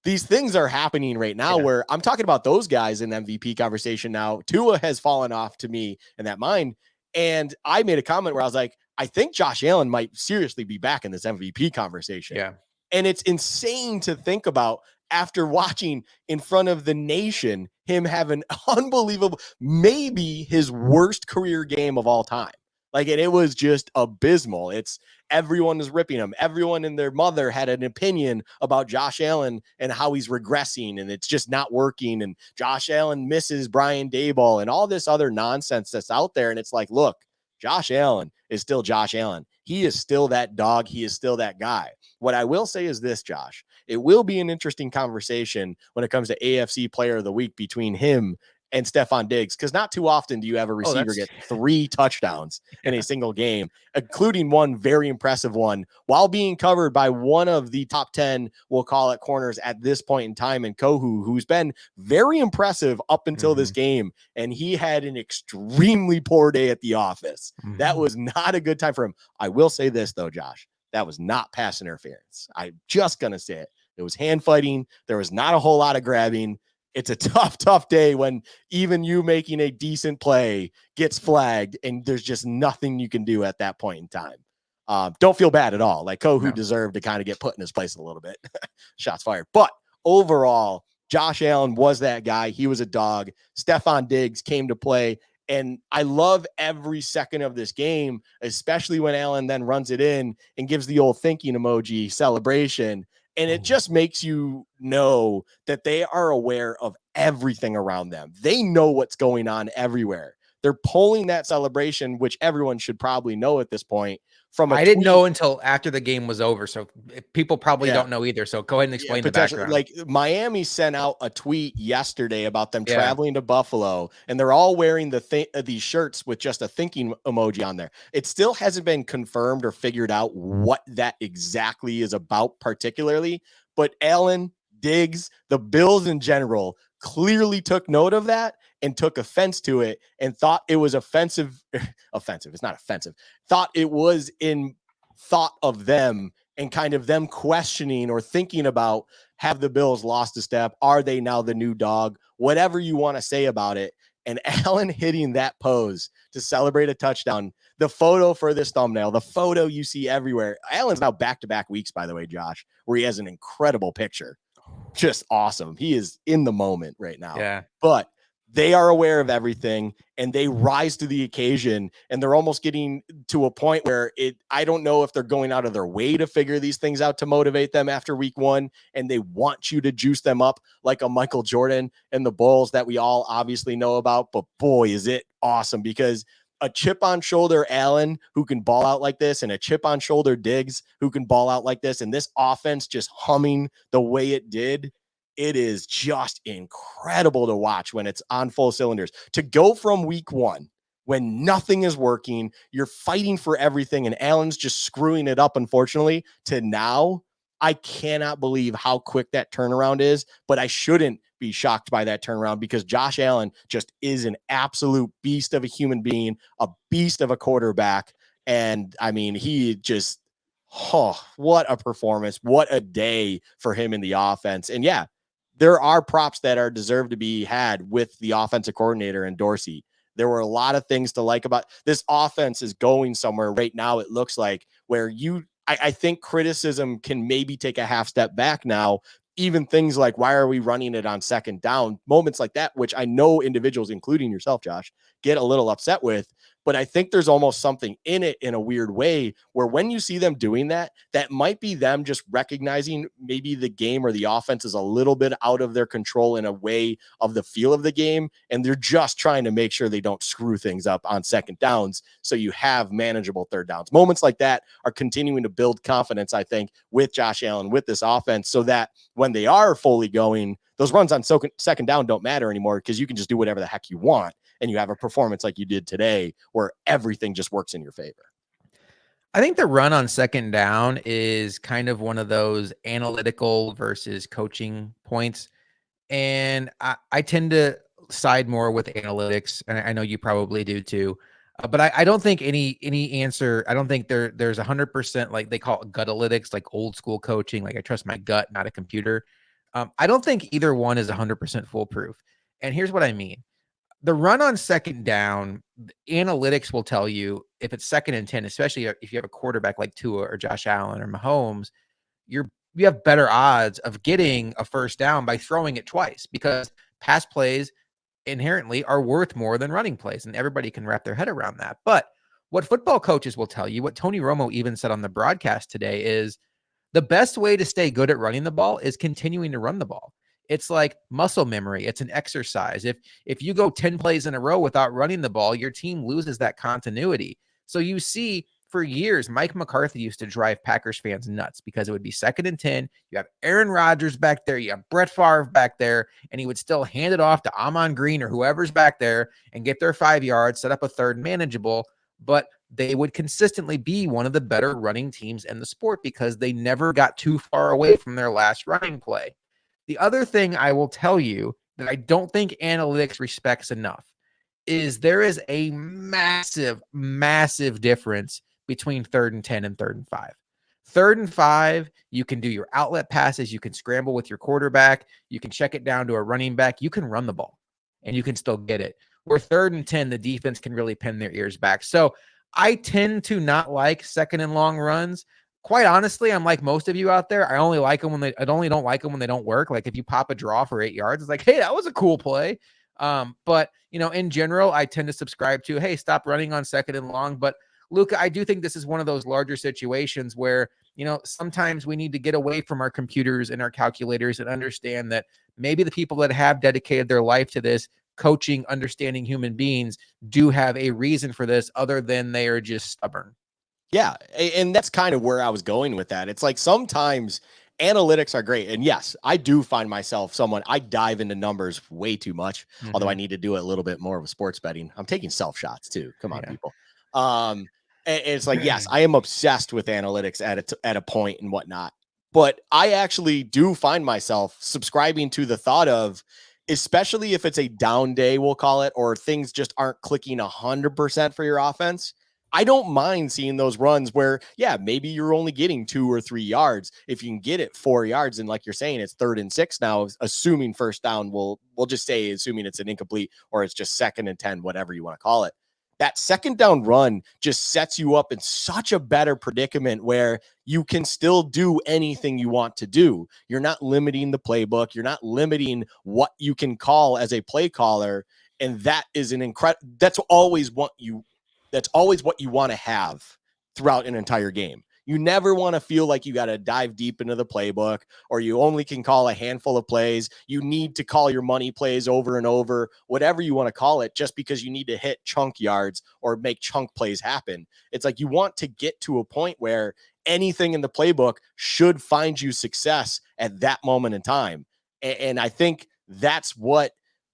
These things are happening right now where I'm talking about those guys in MVP conversation now. Tua has fallen off to me in that mind. And I made a comment where I was like, I think Josh Allen might seriously be back in this MVP conversation. Yeah. And it's insane to think about after watching in front of the nation, him have an unbelievable, maybe his worst career game of all time. Like, and it was just abysmal. It's everyone is ripping him. Everyone and their mother had an opinion about Josh Allen and how he's regressing and it's just not working. And Josh Allen misses Brian Daboll and all this other nonsense that's out there. And it's like, look, Josh Allen is still Josh Allen. He is still that dog. He is still that guy. What I will say is this, Josh, it will be an interesting conversation when it comes to AFC Player of the Week between him and Stefon Diggs, because not too often do you have a receiver get 3 touchdowns in a single game, including one very impressive one, while being covered by one of the top 10, we'll call it, corners at this point in time, in Kohu, who's been very impressive up until this game, and he had an extremely poor day at the office. That was not a good time for him. I will say this, though, Josh, that was not pass interference. I'm just going to say it. It was hand fighting. There was not a whole lot of grabbing. It's a tough day when even you making a decent play gets flagged and there's just nothing you can do at that point in time. Don't feel bad at all. Like Kohu deserved to kind of get put in his place a little bit. Shots fired. But overall, Josh Allen was that guy. He was a dog. Stefon Diggs came to play. And I love every second of this game, especially when Allen then runs it in and gives the old thinking emoji celebration. And it just makes you know that they are aware of everything around them. They know what's going on everywhere. They're pulling that celebration, which everyone should probably know at this point. I didn't know until after the game was over, so people probably don't know either. So go ahead and explain the background. Like Miami sent out a tweet yesterday about them traveling to Buffalo, and they're all wearing these shirts with just a thinking emoji on there. It still hasn't been confirmed or figured out what that exactly is about particularly, but Allen, Diggs, the Bills in general clearly took note of that and took offense to it and thought it was offensive. It's not offensive. Thought it was in thought of them and kind of them questioning or thinking about, have the Bills lost a step? Are they now the new dog? Whatever you want to say about it. And Allen hitting that pose to celebrate a touchdown. The photo for this thumbnail, the photo you see everywhere. Allen's now back-to-back weeks, by the way, Josh, where he has an incredible picture. Just awesome. He is in the moment right now. Yeah. But they are aware of everything and they rise to the occasion, and they're almost getting to a point where I don't know if they're going out of their way to figure these things out to motivate them after week 1. And they want you to juice them up like a Michael Jordan and the Bulls that we all obviously know about. But boy, is it awesome, because a chip on shoulder Allen who can ball out like this and a chip on shoulder Diggs who can ball out like this, and this offense just humming the way it did. It is just incredible to watch when it's on full cylinders. To go from week 1 when nothing is working, you're fighting for everything, and Allen's just screwing it up, unfortunately, to now, I cannot believe how quick that turnaround is, but I shouldn't be shocked by that turnaround, because Josh Allen just is an absolute beast of a human being, a beast of a quarterback. And I mean, he just, what a performance. What a day for him in the offense. And yeah, there are props that are deserved to be had with the offensive coordinator and Dorsey. There were a lot of things to like about this offense. Is going somewhere right now, it looks like, where I think criticism can maybe take a half step back now. Even things like, why are we running it on second down? Moments like that, which I know individuals, including yourself, Josh, get a little upset with. But I think there's almost something in it in a weird way, where when you see them doing that, that might be them just recognizing maybe the game or the offense is a little bit out of their control in a way of the feel of the game. And they're just trying to make sure they don't screw things up on second downs, so you have manageable third downs. Moments like that are continuing to build confidence, I think, with Josh Allen, with this offense, so that when they are fully going, those runs on second down don't matter anymore, because you can just do whatever the heck you want. and you have a performance like you did today where everything just works in your favor. I think the run on second down is kind of one of those analytical versus coaching points. And I tend to side more with analytics, and I know you probably do too. But I don't think any answer. I don't think there's 100% like they call it gutalytics, like old school coaching. Like I trust my gut, not a computer. I don't think either one is 100% foolproof. And here's what I mean: the run on second down, analytics will tell you if it's 2nd and 10, especially if you have a quarterback like Tua or Josh Allen or Mahomes, you have better odds of getting a first down by throwing it twice because pass plays inherently are worth more than running plays, and everybody can wrap their head around that. But what football coaches will tell you, what Tony Romo even said on the broadcast today, is the best way to stay good at running the ball is continuing to run the ball. It's like muscle memory. It's an exercise. If you go 10 plays in a row without running the ball, your team loses that continuity. So you see for years, Mike McCarthy used to drive Packers fans nuts because it would be 2nd and 10. You have Aaron Rodgers back there. You have Brett Favre back there, and he would still hand it off to Amon Green or whoever's back there and get their 5 yards, set up a third manageable. But they would consistently be one of the better running teams in the sport because they never got too far away from their last running play. The other thing I will tell you that I don't think analytics respects enough is there is a massive, massive difference between 3rd and 10 and 3rd and 5. 3rd and 5, you can do your outlet passes, you can scramble with your quarterback, you can check it down to a running back, you can run the ball, and you can still get it. Where 3rd and 10, the defense can really pin their ears back. So I tend to not like 2nd and long runs. Quite honestly, I'm like most of you out there. I only like them I only don't like them when they don't work. Like if you pop a draw for 8 yards, it's like, hey, that was a cool play. But in general, I tend to subscribe to, hey, stop running on 2nd and long. But Luka, I do think this is one of those larger situations where, sometimes we need to get away from our computers and our calculators and understand that maybe the people that have dedicated their life to this, coaching, understanding human beings, do have a reason for this other than they are just stubborn. Yeah. And that's kind of where I was going with that. It's like sometimes analytics are great. And yes, I do find myself I dive into numbers way too much, although I need to do it a little bit more with sports betting. I'm taking self shots too. Come on, people. And it's like, yes, I am obsessed with analytics at a point and whatnot. But I actually do find myself subscribing to the thought of, especially if it's a down day, we'll call it, or things just aren't clicking 100% for your offense. I don't mind seeing those runs where, yeah, maybe you're only getting 2 or 3 yards. If you can get it 4 yards, and like you're saying, it's 3rd and 6 now, assuming first down, we'll just say, assuming it's an incomplete or it's just 2nd and 10, whatever you want to call it. That 2nd down run just sets you up in such a better predicament where you can still do anything you want to do. You're not limiting the playbook. You're not limiting what you can call as a play caller. And that is that's always what you want to have throughout an entire game. You never want to feel like you got to dive deep into the playbook or you only can call a handful of plays. You need to call your money plays over and over, whatever you want to call it, just because you need to hit chunk yards or make chunk plays happen. It's like you want to get to a point where anything in the playbook should find you success at that moment in time. And I think that's what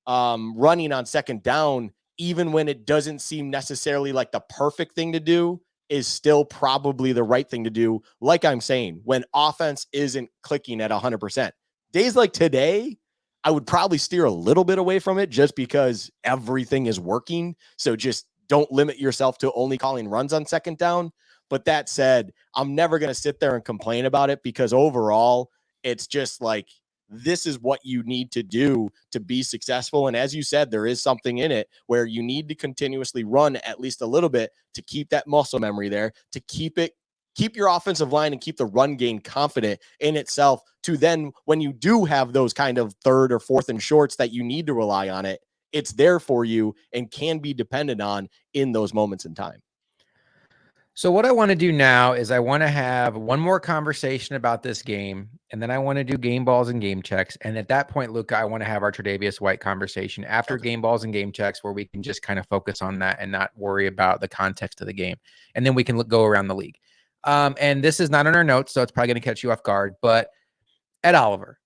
running on 2nd down, even when it doesn't seem necessarily like the perfect thing to do, is still probably the right thing to do. Like I'm saying, when offense isn't clicking at 100%. Days like today, I would probably steer a little bit away from it just because everything is working. So just don't limit yourself to only calling runs on 2nd down. But that said, I'm never going to sit there and complain about it because overall, it's just like, this is what you need to do to be successful. And as you said, there is something in it where you need to continuously run at least a little bit to keep that muscle memory there, to keep your offensive line and keep the run game confident in itself, to then when you do have those kind of 3rd or 4th and shorts that you need to rely on it, it's there for you and can be dependent on in those moments in time. So what I want to do now is I want to have one more conversation about this game, and then I want to do game balls and game checks. And at that point, Luka, I want to have our Tre'Davious White conversation after game balls and game checks, where we can just kind of focus on that and not worry about the context of the game. And then we can go around the league. And this is not in our notes, so it's probably going to catch you off guard. But Ed Oliver,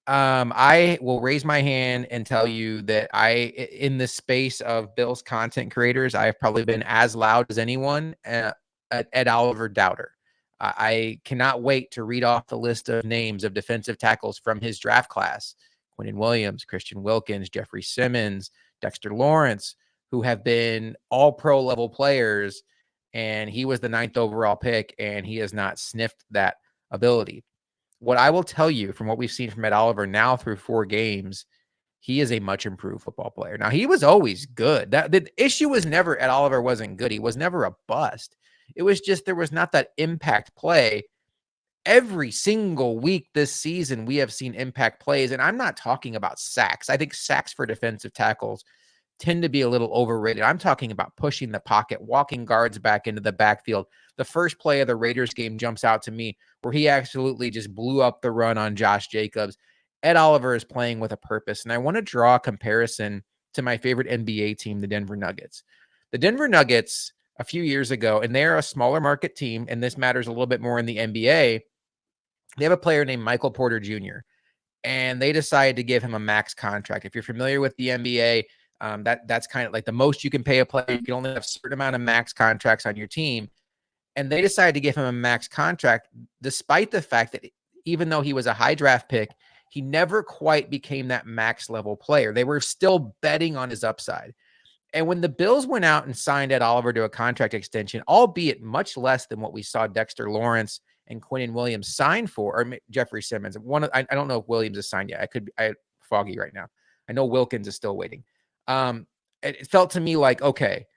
I will raise my hand and tell you that in the space of Bills content creators, I've probably been as loud as anyone at Ed Oliver doubter. I cannot wait to read off the list of names of defensive tackles from his draft class: Quinnen Williams, Christian Wilkins, Jeffrey Simmons, Dexter Lawrence, who have been all pro level players. And he was the 9th overall pick, and he has not sniffed that ability. What I will tell you from what we've seen from Ed Oliver now through 4 games, he is a much improved football player. Now, he was always good. The issue was never Ed Oliver wasn't good. He was never a bust. It was just there was not that impact play. Every single week this season, we have seen impact plays, and I'm not talking about sacks. I think sacks for defensive tackles tend to be a little overrated. I'm talking about pushing the pocket, walking guards back into the backfield. The first play of the Raiders game jumps out to me where he absolutely just blew up the run on Josh Jacobs. Ed Oliver is playing with a purpose. And I want to draw a comparison to my favorite NBA team, the Denver Nuggets. The Denver Nuggets a few years ago, and they're a smaller market team, and this matters a little bit more in the NBA. They have a player named Michael Porter Jr., and they decided to give him a max contract. If you're familiar with the NBA, that's kind of like the most you can pay a player. You can only have a certain amount of max contracts on your team. And they decided to give him a max contract, despite the fact that even though he was a high draft pick, he never quite became that max level player. They were still betting on his upside. And when the Bills went out and signed Ed Oliver to a contract extension, albeit much less than what we saw Dexter Lawrence and Quinnen Williams sign for, or Jeffrey Simmons. I don't know if Williams is signed yet. I foggy right now. I know Wilkins is still waiting. It felt to me like, okay,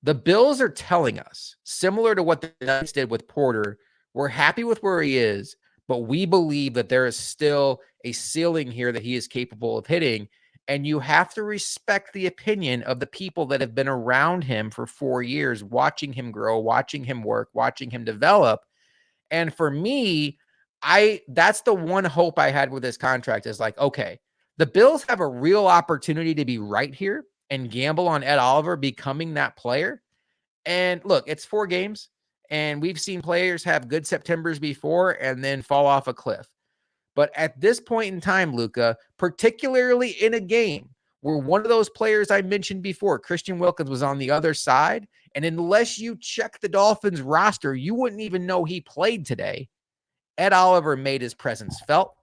the Bills are telling us, similar to what the Nuggets did with Porter, we're happy with where he is, but we believe that there is still a ceiling here that he is capable of hitting. And you have to respect the opinion of the people that have been around him for 4 years, watching him grow, watching him work, watching him develop. And for me, that's the one hope I had with this contract is like, okay, the Bills have a real opportunity to be right here and gamble on Ed Oliver becoming that player. And look, it's 4 games, and we've seen players have good Septembers before and then fall off a cliff. But at this point in time, Luka, particularly in a game where one of those players I mentioned before, Christian Wilkins, was on the other side, and unless you check the Dolphins roster, you wouldn't even know he played today. Ed Oliver made his presence felt.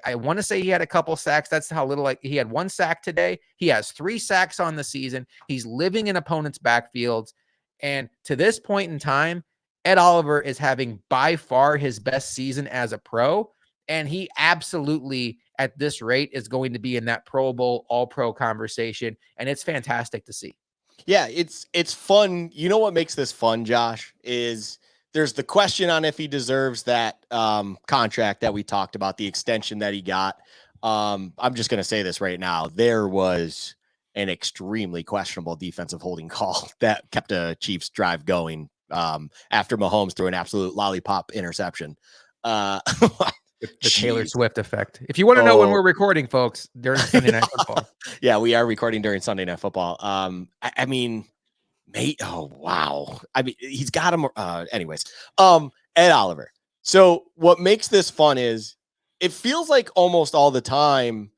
I want to say he had a couple sacks. That's how little, like he had 1 sack today. He has 3 sacks on the season. He's living in opponents' backfields. And to this point in time, Ed Oliver is having by far his best season as a pro. And he absolutely, at this rate, is going to be in that Pro Bowl All-Pro conversation. And it's fantastic to see. Yeah, it's fun. You know what makes this fun, Josh, is there's the question on if he deserves that contract that we talked about, the extension that he got. I'm just going to say this right now. There was an extremely questionable defensive holding call that kept a Chiefs drive going after Mahomes threw an absolute lollipop interception. The Taylor Swift effect. If you want to know when we're recording, folks, during Sunday Night Football. Yeah, we are recording during Sunday Night Football. I mean, mate, oh wow. I mean, he's got him. Anyways, Ed Oliver. So what makes this fun is it feels like almost all the time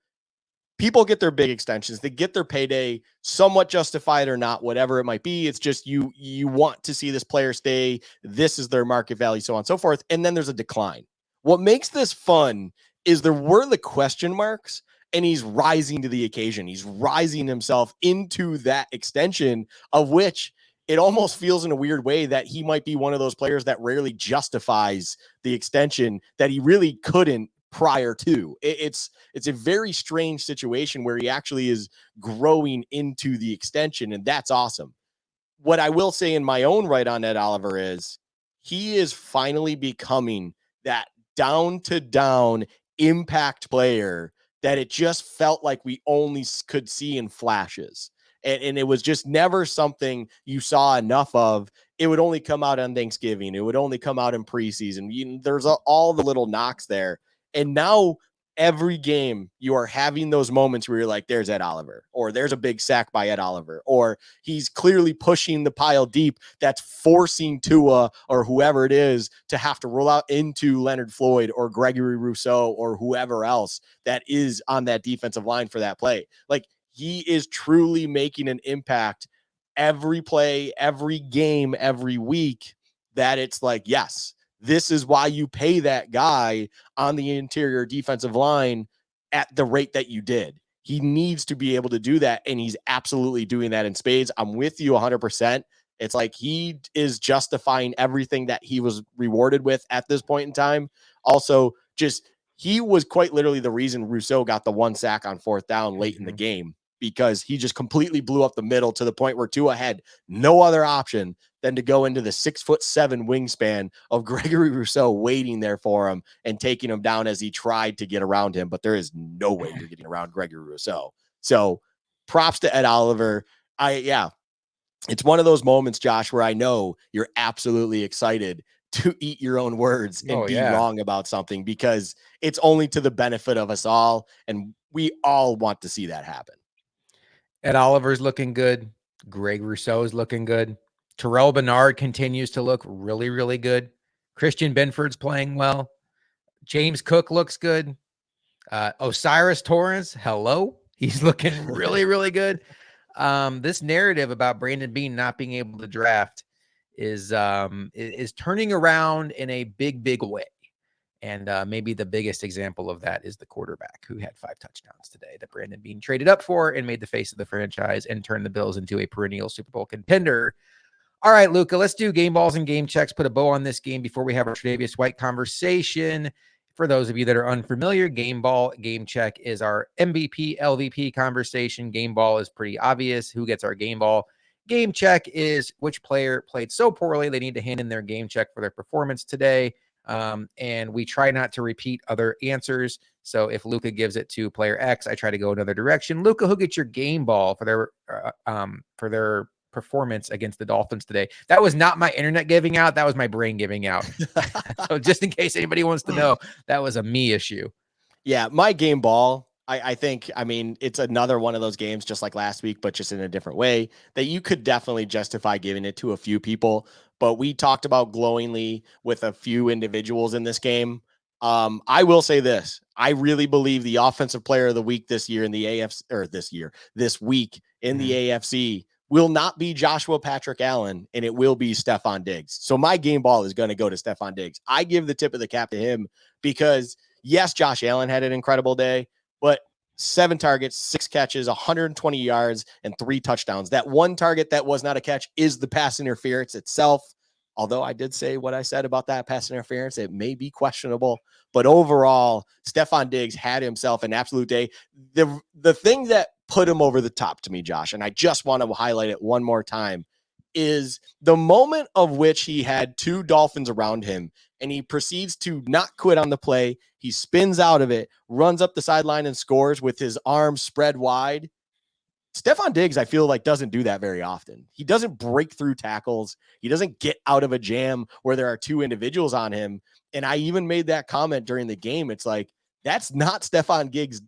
people get their big extensions, they get their payday, somewhat justified or not, whatever it might be. It's just you want to see this player stay. This is their market value, so on and so forth. And then there's a decline. What makes this fun is there were the question marks, and he's rising to the occasion. He's rising himself into that extension, of which it almost feels in a weird way that he might be one of those players that rarely justifies the extension that he really couldn't prior to. It's a very strange situation where he actually is growing into the extension, and that's awesome. What I will say in my own right on Ed Oliver is he is finally becoming that down to down impact player that it just felt like we only could see in flashes. And it was just never something you saw enough of. It would only come out on Thanksgiving. It would only come out in preseason. There's all the little knocks there. And now every game you are having those moments where you're like, there's Ed Oliver, or there's a big sack by Ed Oliver, or he's clearly pushing the pile deep that's forcing Tua or whoever it is to have to roll out into Leonard Floyd or Gregory Rousseau or whoever else that is on that defensive line for that play. Like, he is truly making an impact every play, every game, every week, that it's like, yes, this is why you pay that guy on the interior defensive line at the rate that you did. He needs to be able to do that, and he's absolutely doing that in spades. I'm with you 100%. It's like he is justifying everything that he was rewarded with at this point in time. Also, just he was quite literally the reason Rousseau got the one sack on fourth down late in the game, because he just completely blew up the middle to the point where Tua had no other option than to go into the 6'7" wingspan of Gregory Rousseau waiting there for him and taking him down as he tried to get around him. But there is no way you're getting around Gregory Rousseau. So props to Ed Oliver. It's one of those moments, Josh, where I know you're absolutely excited to eat your own words and be wrong about something, because it's only to the benefit of us all. And we all want to see that happen. Ed Oliver's looking good. Greg Rousseau is looking good. Terrell Bernard continues to look really, really good. Christian Benford's playing well. James Cook looks good. Osiris Torrance, hello. He's looking really, really good. This narrative about Brandon Beane not being able to draft is turning around in a big, big way. And maybe the biggest example of that is the quarterback who had 5 touchdowns today that Brandon Beane traded up for and made the face of the franchise and turned the Bills into a perennial Super Bowl contender. All right, Luka, let's do game balls and game checks. Put a bow on this game before we have our Tre'Davious White conversation. For those of you that are unfamiliar, game ball, game check is our MVP, LVP conversation. Game ball is pretty obvious. Who gets our game ball? Game check is which player played so poorly they need to hand in their game check for their performance today. And we try not to repeat other answers. So if Luka gives it to player X, I try to go another direction. Luka, who gets your game ball for their performance against the Dolphins today? That was not my internet giving out. That was my brain giving out. So just in case anybody wants to know, that was a me issue. Yeah, my game ball, I think, I mean, it's another one of those games just like last week, but just in a different way, that you could definitely justify giving it to a few people. But we talked about glowingly with a few individuals in this game. I will say this. I really believe the offensive player of the week this year in the AFC, or this week in the AFC, will not be Joshua Patrick Allen, and it will be Stefon Diggs. So my game ball is going to go to Stefon Diggs. I give the tip of the cap to him because, yes, Josh Allen had an incredible day, but 7 targets, 6 catches, 120 yards, and 3 touchdowns. That one target that was not a catch is the pass interference itself. Although I did say what I said about that pass interference, it may be questionable. But overall, Stefon Diggs had himself an absolute day. The thing that put him over the top to me, Josh, and I just want to highlight it one more time, is the moment of which he had 2 Dolphins around him and he proceeds to not quit on the play. He spins out of it, runs up the sideline and scores with his arms spread wide. Stefon Diggs, I feel like, doesn't do that very often. He doesn't break through tackles. He doesn't get out of a jam where there are 2 individuals on him. And I even made that comment during the game. It's like, that's not Stefon Diggs'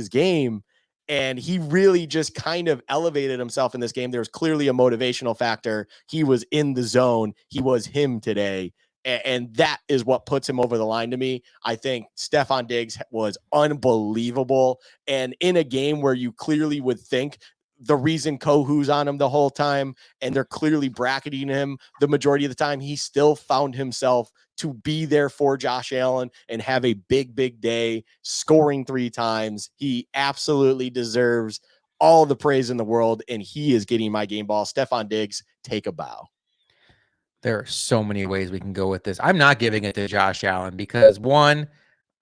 game. And he really just kind of elevated himself in this game. There was clearly a motivational factor. He was in the zone. He was him today. And that is what puts him over the line to me. I think Stefon Diggs was unbelievable. And in a game where you clearly would think the reason Kohu's on him the whole time, and they're clearly bracketing him the majority of the time, he still found himself to be there for Josh Allen and have a big, big day, scoring 3 times. He absolutely deserves all the praise in the world, and he is getting my game ball. Stefon Diggs, take a bow. There are so many ways we can go with this. I'm not giving it to Josh Allen because, one,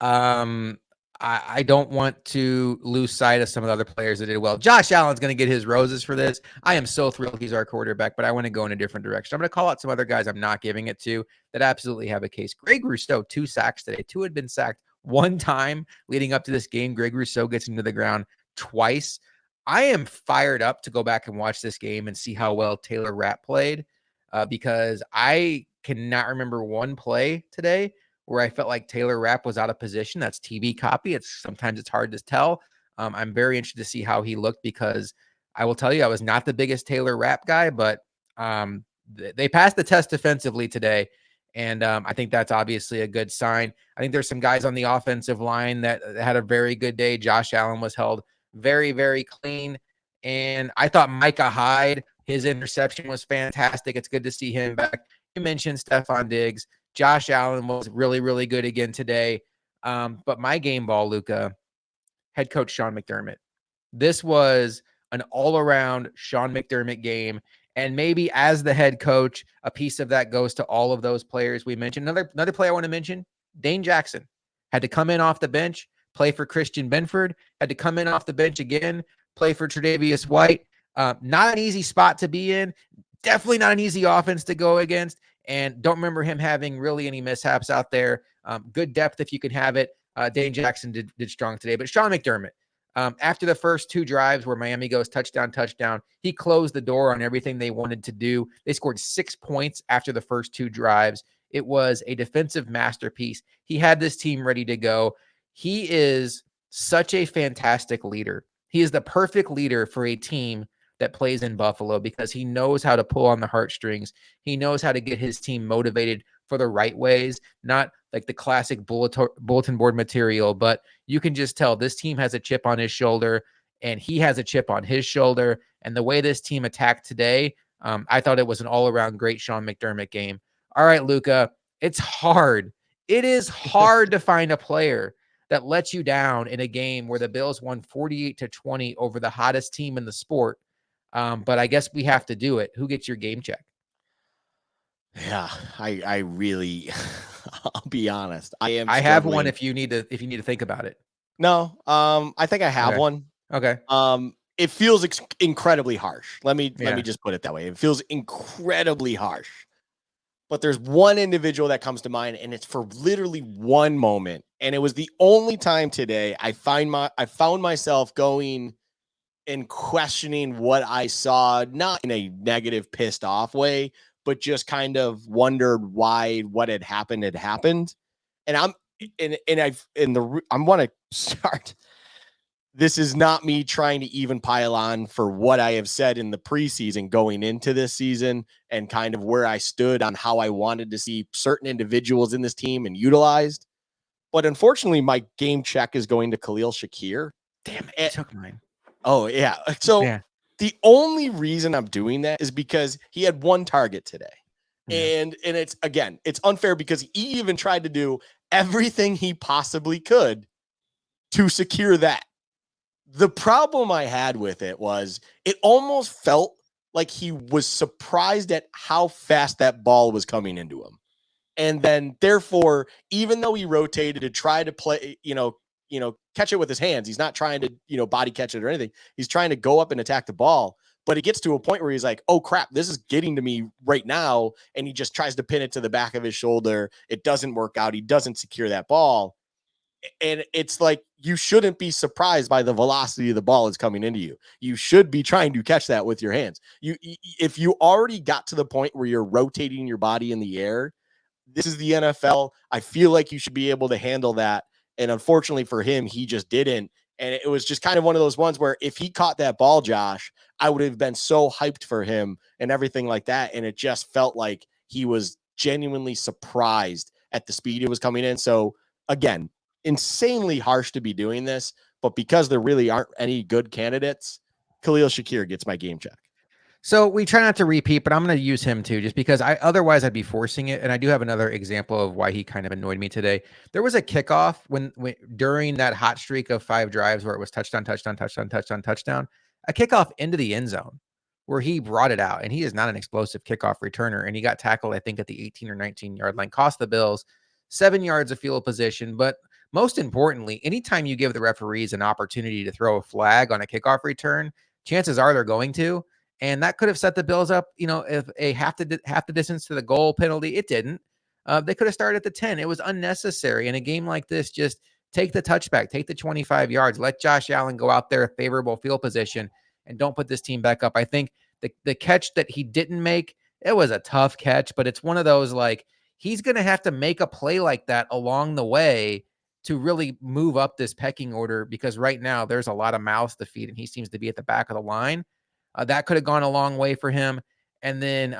I don't want to lose sight of some of the other players that did well. Josh Allen's going to get his roses for this. I am so thrilled he's our quarterback, but I want to go in a different direction. I'm going to call out some other guys I'm not giving it to that absolutely have a case. Greg Rousseau, 2 sacks today. 2 had been sacked 1 time leading up to this game. Greg Rousseau gets into the ground twice. I am fired up to go back and watch this game and see how well Taylor Rapp played. Because I cannot remember one play today where I felt like Taylor Rapp was out of position. That's TV copy. Sometimes it's hard to tell. I'm very interested to see how he looked, because I will tell you, I was not the biggest Taylor Rapp guy, but they passed the test defensively today. And I think that's obviously a good sign. I think there's some guys on the offensive line that had a very good day. Josh Allen was held very, very clean. And I thought Micah Hyde, his interception was fantastic. It's good to see him back. You mentioned Stefon Diggs. Josh Allen was really, really good again today. But my game ball, Luka, head coach Sean McDermott. This was an all-around Sean McDermott game. And maybe as the head coach, a piece of that goes to all of those players we mentioned. Another player I want to mention, Dane Jackson, had to come in off the bench, play for Christian Benford, had to come in off the bench again, play for Tre'Davious White. Not an easy spot to be in. Definitely not an easy offense to go against. And don't remember him having really any mishaps out there. Good depth if you can have it. Dane Jackson did strong today. But Sean McDermott, after the first two drives where Miami goes touchdown, he closed the door on everything they wanted to do. They scored 6 points after the first two drives. It was a defensive masterpiece. He had this team ready to go. He is such a fantastic leader. He is the perfect leader for a team that plays in Buffalo, because he knows how to pull on the heartstrings. He knows how to get his team motivated for the right ways, not like the classic bulletin board material, but you can just tell this team has a chip on his shoulder, and he has a chip on his shoulder. And the way this team attacked today, I thought it was an all-around great Sean McDermott game. All right, Luka, it's hard. It is hard to find a player that lets you down in a game where the Bills won 48-20 over the hottest team in the sport. But I guess we have to do it. Who gets your game check? Yeah, I really, I'll be honest. I have one if you need to think about it. No, I think I have one. Okay. It feels incredibly harsh. Let me just put it that way. It feels incredibly harsh. But there's one individual that comes to mind, and it's for literally one moment. And it was the only time today I found myself going and questioning what I saw, not in a negative, pissed off way, but just kind of wondered why what had happened. And I want to start. This is not me trying to even pile on for what I have said in the preseason going into this season, and kind of where I stood on how I wanted to see certain individuals in this team and utilized. But unfortunately, my game check is going to Khalil Shakir. Damn it, you took mine. Oh, yeah. So the only reason I'm doing that is because he had one target today. Yeah. And it's unfair because he even tried to do everything he possibly could to secure that. The problem I had with it was it almost felt like he was surprised at how fast that ball was coming into him. And then therefore, even though he rotated to try to play, catch it with his hands, he's not trying to, body catch it or anything. He's trying to go up and attack the ball. But it gets to a point where he's like, oh, crap, this is getting to me right now. And he just tries to pin it to the back of his shoulder. It doesn't work out. He doesn't secure that ball. And it's like, you shouldn't be surprised by the velocity of the ball is coming into you. You should be trying to catch that with your hands. If you already got to the point where you're rotating your body in the air, this is the NFL. I feel like you should be able to handle that. And unfortunately for him, he just didn't. And it was just kind of one of those ones where if he caught that ball, Josh, I would have been so hyped for him and everything like that. And it just felt like he was genuinely surprised at the speed it was coming in. So again, insanely harsh to be doing this, but because there really aren't any good candidates, Khalil Shakir gets my game check. So we try not to repeat, but I'm going to use him too, just because otherwise I'd be forcing it. And I do have another example of why he kind of annoyed me today. There was a kickoff when during that hot streak of 5 drives where it was touchdown, a kickoff into the end zone where he brought it out, and he is not an explosive kickoff returner. And he got tackled, I think, at the 18 or 19 yard line, cost the Bills 7 yards of field position. But most importantly, anytime you give the referees an opportunity to throw a flag on a kickoff return, chances are they're going to. And that could have set the Bills up, if a half the distance to the goal penalty. It didn't. They could have started at the 10. It was unnecessary. In a game like this, just take the touchback, take the 25 yards, let Josh Allen go out there, favorable field position, and don't put this team back up. I think the catch that he didn't make, it was a tough catch, but it's one of those, like, he's going to have to make a play like that along the way to really move up this pecking order, because right now there's a lot of mouths to feed and he seems to be at the back of the line. That could have gone a long way for him. And then,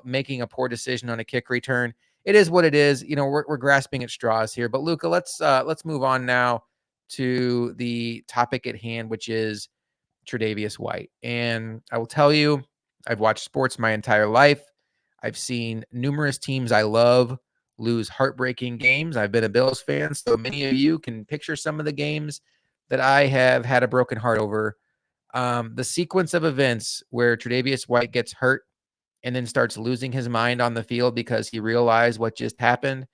making a poor decision on a kick return. It is what it is. We're grasping at straws here. But Luka, let's move on now to the topic at hand, which is Tre'Davious White. And I will tell you, I've watched sports my entire life. I've seen numerous teams I love lose heartbreaking games. I've been a Bills fan, so many of you can picture some of the games that I have had a broken heart over. The sequence of events where Tre'Davious White gets hurt and then starts losing his mind on the field because he realized what just happened,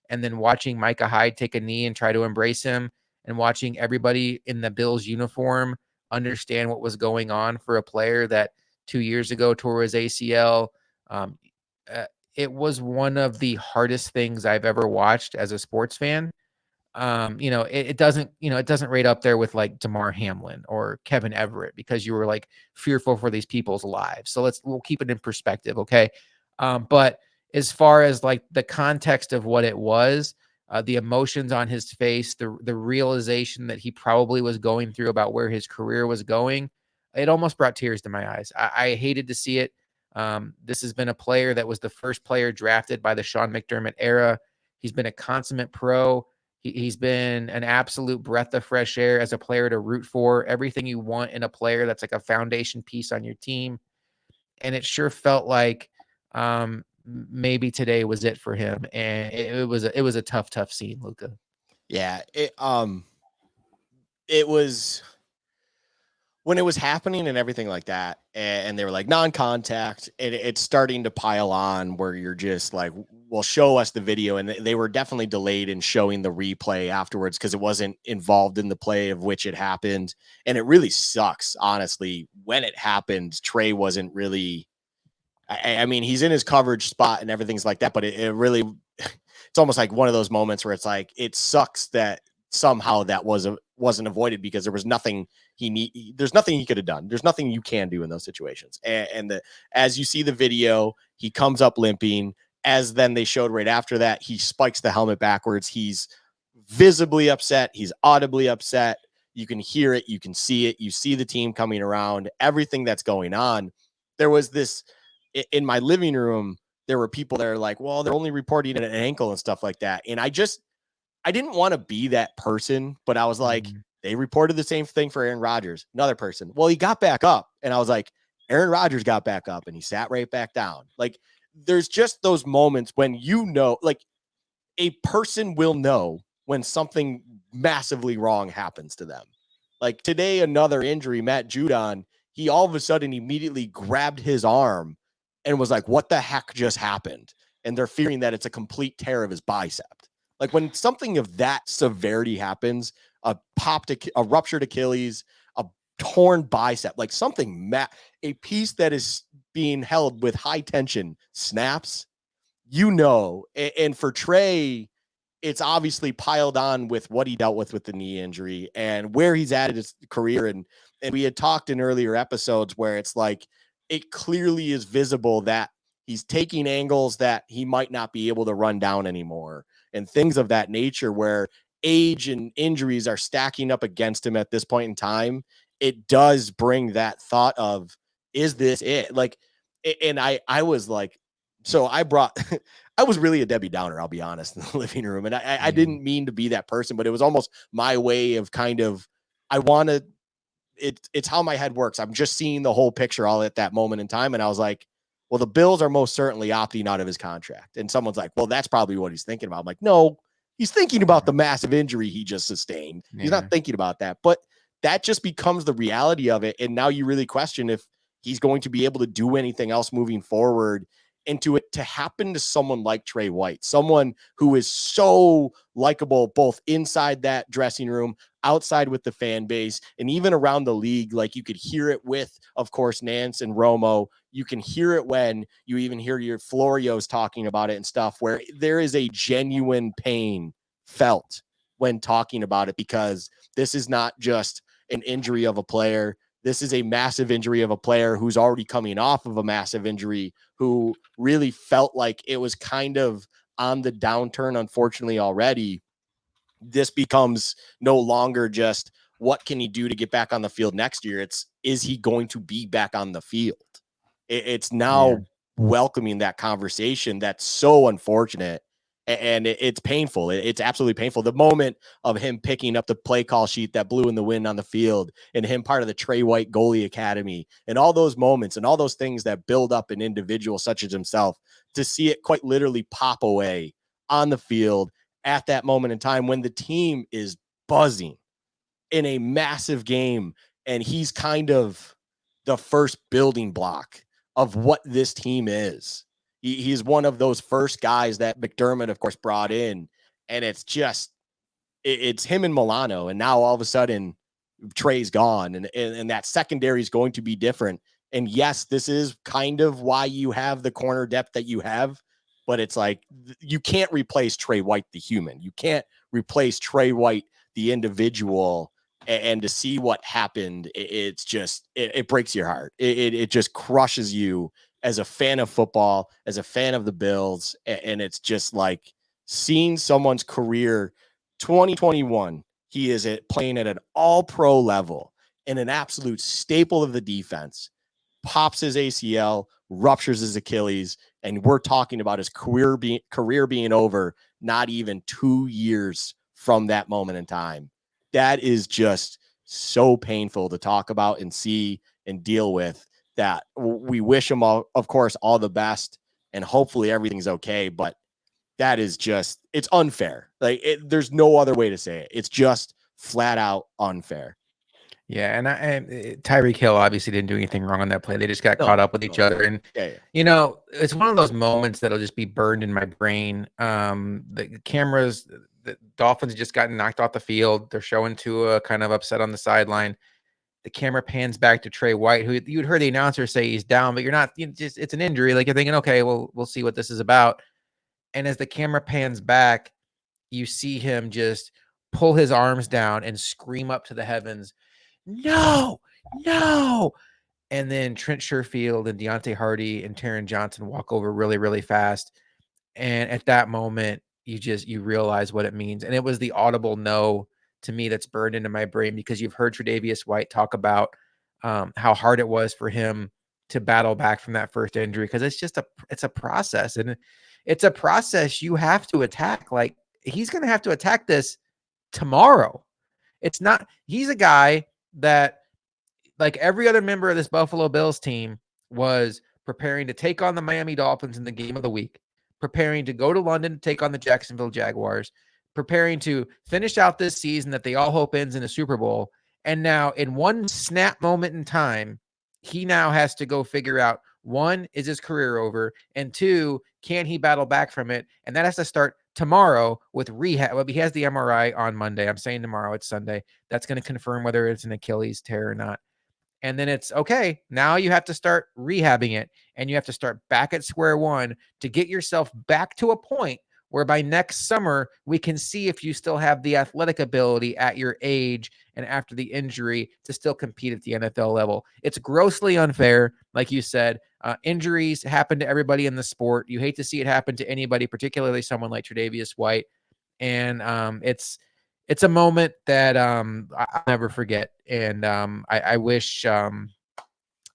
and then watching Micah Hyde take a knee and try to embrace him, and watching everybody in the Bills uniform understand what was going on for a player that 2 years ago tore his ACL. Um, it was one of the hardest things I've ever watched as a sports fan. It doesn't rate up there with like Damar Hamlin or Kevin Everett, because you were like fearful for these people's lives. So we'll keep it in perspective. Okay. But as far as like the context of what it was, the emotions on his face, the realization that he probably was going through about where his career was going, it almost brought tears to my eyes. I hated to see it. This has been a player that was the first player drafted by the Sean McDermott era. He's been a consummate pro. He's been an absolute breath of fresh air as a player to root for. Everything you want in a player that's like a foundation piece on your team. And it sure felt like maybe today was it for him. And it was a tough scene, Luka. Yeah, it was when it was happening and everything like that, and they were like non-contact, and it's starting to pile on where you're just like, well, show us the video. And they were definitely delayed in showing the replay afterwards because it wasn't involved in the play of which it happened. And it really sucks, honestly. When it happened, Tre wasn't really, I mean, he's in his coverage spot and everything's like that, but it really, it's almost like one of those moments where it's like, it sucks that somehow that wasn't avoided, because there was nothing there's nothing he could have done. There's nothing you can do in those situations. And as you see the video, he comes up limping. As then they showed right after that, he spikes the helmet backwards. He's visibly upset. He's audibly upset. You can hear it. You can see it. You see the team coming around, everything that's going on. There was this in my living room. There were people that are like, well, they're only reporting an ankle and stuff like that. And I didn't want to be that person, but I was like, they reported the same thing for Aaron Rodgers. Another person. Well, he got back up. And I was like, Aaron Rodgers got back up and he sat right back down. Like, there's just those moments when like a person will know when something massively wrong happens to them. Like today, another injury, Matt Judon, he all of a sudden immediately grabbed his arm and was like, what the heck just happened? And they're fearing that it's a complete tear of his bicep. Like when something of that severity happens, a ruptured Achilles, a torn bicep, like something, a piece that is being held with high tension snaps, and for Tre, it's obviously piled on with what he dealt with the knee injury and where he's at in his career. And we had talked in earlier episodes where it's like, it clearly is visible that he's taking angles that he might not be able to run down anymore and things of that nature, where age and injuries are stacking up against him at this point in time. It does bring that thought of, is this it? Like, and I was like, so I was really a Debbie Downer, I'll be honest, in the living room. And I didn't mean to be that person, but it was almost my way of kind of, it's how my head works. I'm just seeing the whole picture all at that moment in time. And I was like, well, the Bills are most certainly opting out of his contract. And someone's like, well, that's probably what he's thinking about. I'm like, no, he's thinking about the massive injury he just sustained. He's not thinking about that, but that just becomes the reality of it. And now you really question if he's going to be able to do anything else moving forward. And to happen to someone like Tre White, someone who is so likable, both inside that dressing room, outside with the fan base, and even around the league. Like you could hear it with, of course, Nance and Romo. You can hear it when you even hear your Florios talking about it and stuff, where there is a genuine pain felt when talking about it, because this is not just an injury of a player. This is a massive injury of a player who's already coming off of a massive injury, who really felt like it was kind of on the downturn, unfortunately, already. This becomes no longer just what can he do to get back on the field next year? It's, is he going to be back on the field? It's now welcoming that conversation that's so unfortunate, and it's painful. It's absolutely painful. The moment of him picking up the play call sheet that blew in the wind on the field, and him part of the Tre White Goalie Academy, and all those moments and all those things that build up an individual such as himself, to see it quite literally pop away on the field at that moment in time when the team is buzzing in a massive game, and he's kind of the first building block of what this team is. He's one of those first guys that McDermott, of course, brought in, and it's just, it's him and Milano, and now all of a sudden Tre's gone, and that secondary is going to be different. And yes, this is kind of why you have the corner depth that you have, but it's like, you can't replace Tre White the human. You can't replace Tre White the individual. And to see what happened, it's just, it breaks your heart. It just crushes you as a fan of football, as a fan of the Bills. And it's just like seeing someone's career, 2021, he is playing at an all-pro level and an absolute staple of the defense, pops his ACL, ruptures his Achilles, and we're talking about his career being over not even 2 years from that moment in time. That is just so painful to talk about and see and deal with, that we wish him all, of course, all the best, and hopefully everything's okay. But that is just, it's unfair. Like, there's no other way to say it. It's just flat out unfair. Yeah, and Tyreek Hill obviously didn't do anything wrong on that play. They just got caught up with each other, and you know, it's one of those moments that'll just be burned in my brain. The cameras, the Dolphins just got knocked off the field. They're showing Tua kind of upset on the sideline. The camera pans back to Tre White, who you'd heard the announcer say he's down, but you're not. Just, it's an injury. Like, you're thinking, okay, well, we'll see what this is about. And as the camera pans back, you see him just pull his arms down and scream up to the heavens, no, no. And then Trent Sherfield and Deontay Hardy and Taron Johnson walk over really, really fast. And at that moment, you realize what it means. And it was the audible no to me that's burned into my brain, because you've heard Tre'Davious White talk about how hard it was for him to battle back from that first injury, because it's a process, and it's a process you have to attack. Like, he's going to have to attack this tomorrow. It's not, he's a guy that, like every other member of this Buffalo Bills team, was preparing to take on the Miami Dolphins in the game of the week, preparing to go to London to take on the Jacksonville Jaguars, preparing to finish out this season that they all hope ends in a Super Bowl. And now, in one snap moment in time, he now has to go figure out, one, is his career over? And two, can he battle back from it? And that has to start tomorrow with rehab. Well, he has the MRI on Monday. I'm saying tomorrow, it's Sunday. That's going to confirm whether it's an Achilles tear or not. And then it's okay. Now you have to start rehabbing it, and you have to start back at square one to get yourself back to a point where by next summer, we can see if you still have the athletic ability at your age and after the injury to still compete at the NFL level. It's grossly unfair. Like you said, injuries happen to everybody in the sport. You hate to see it happen to anybody, particularly someone like Tre'Davious White. And it's a moment that I'll never forget. And I wish him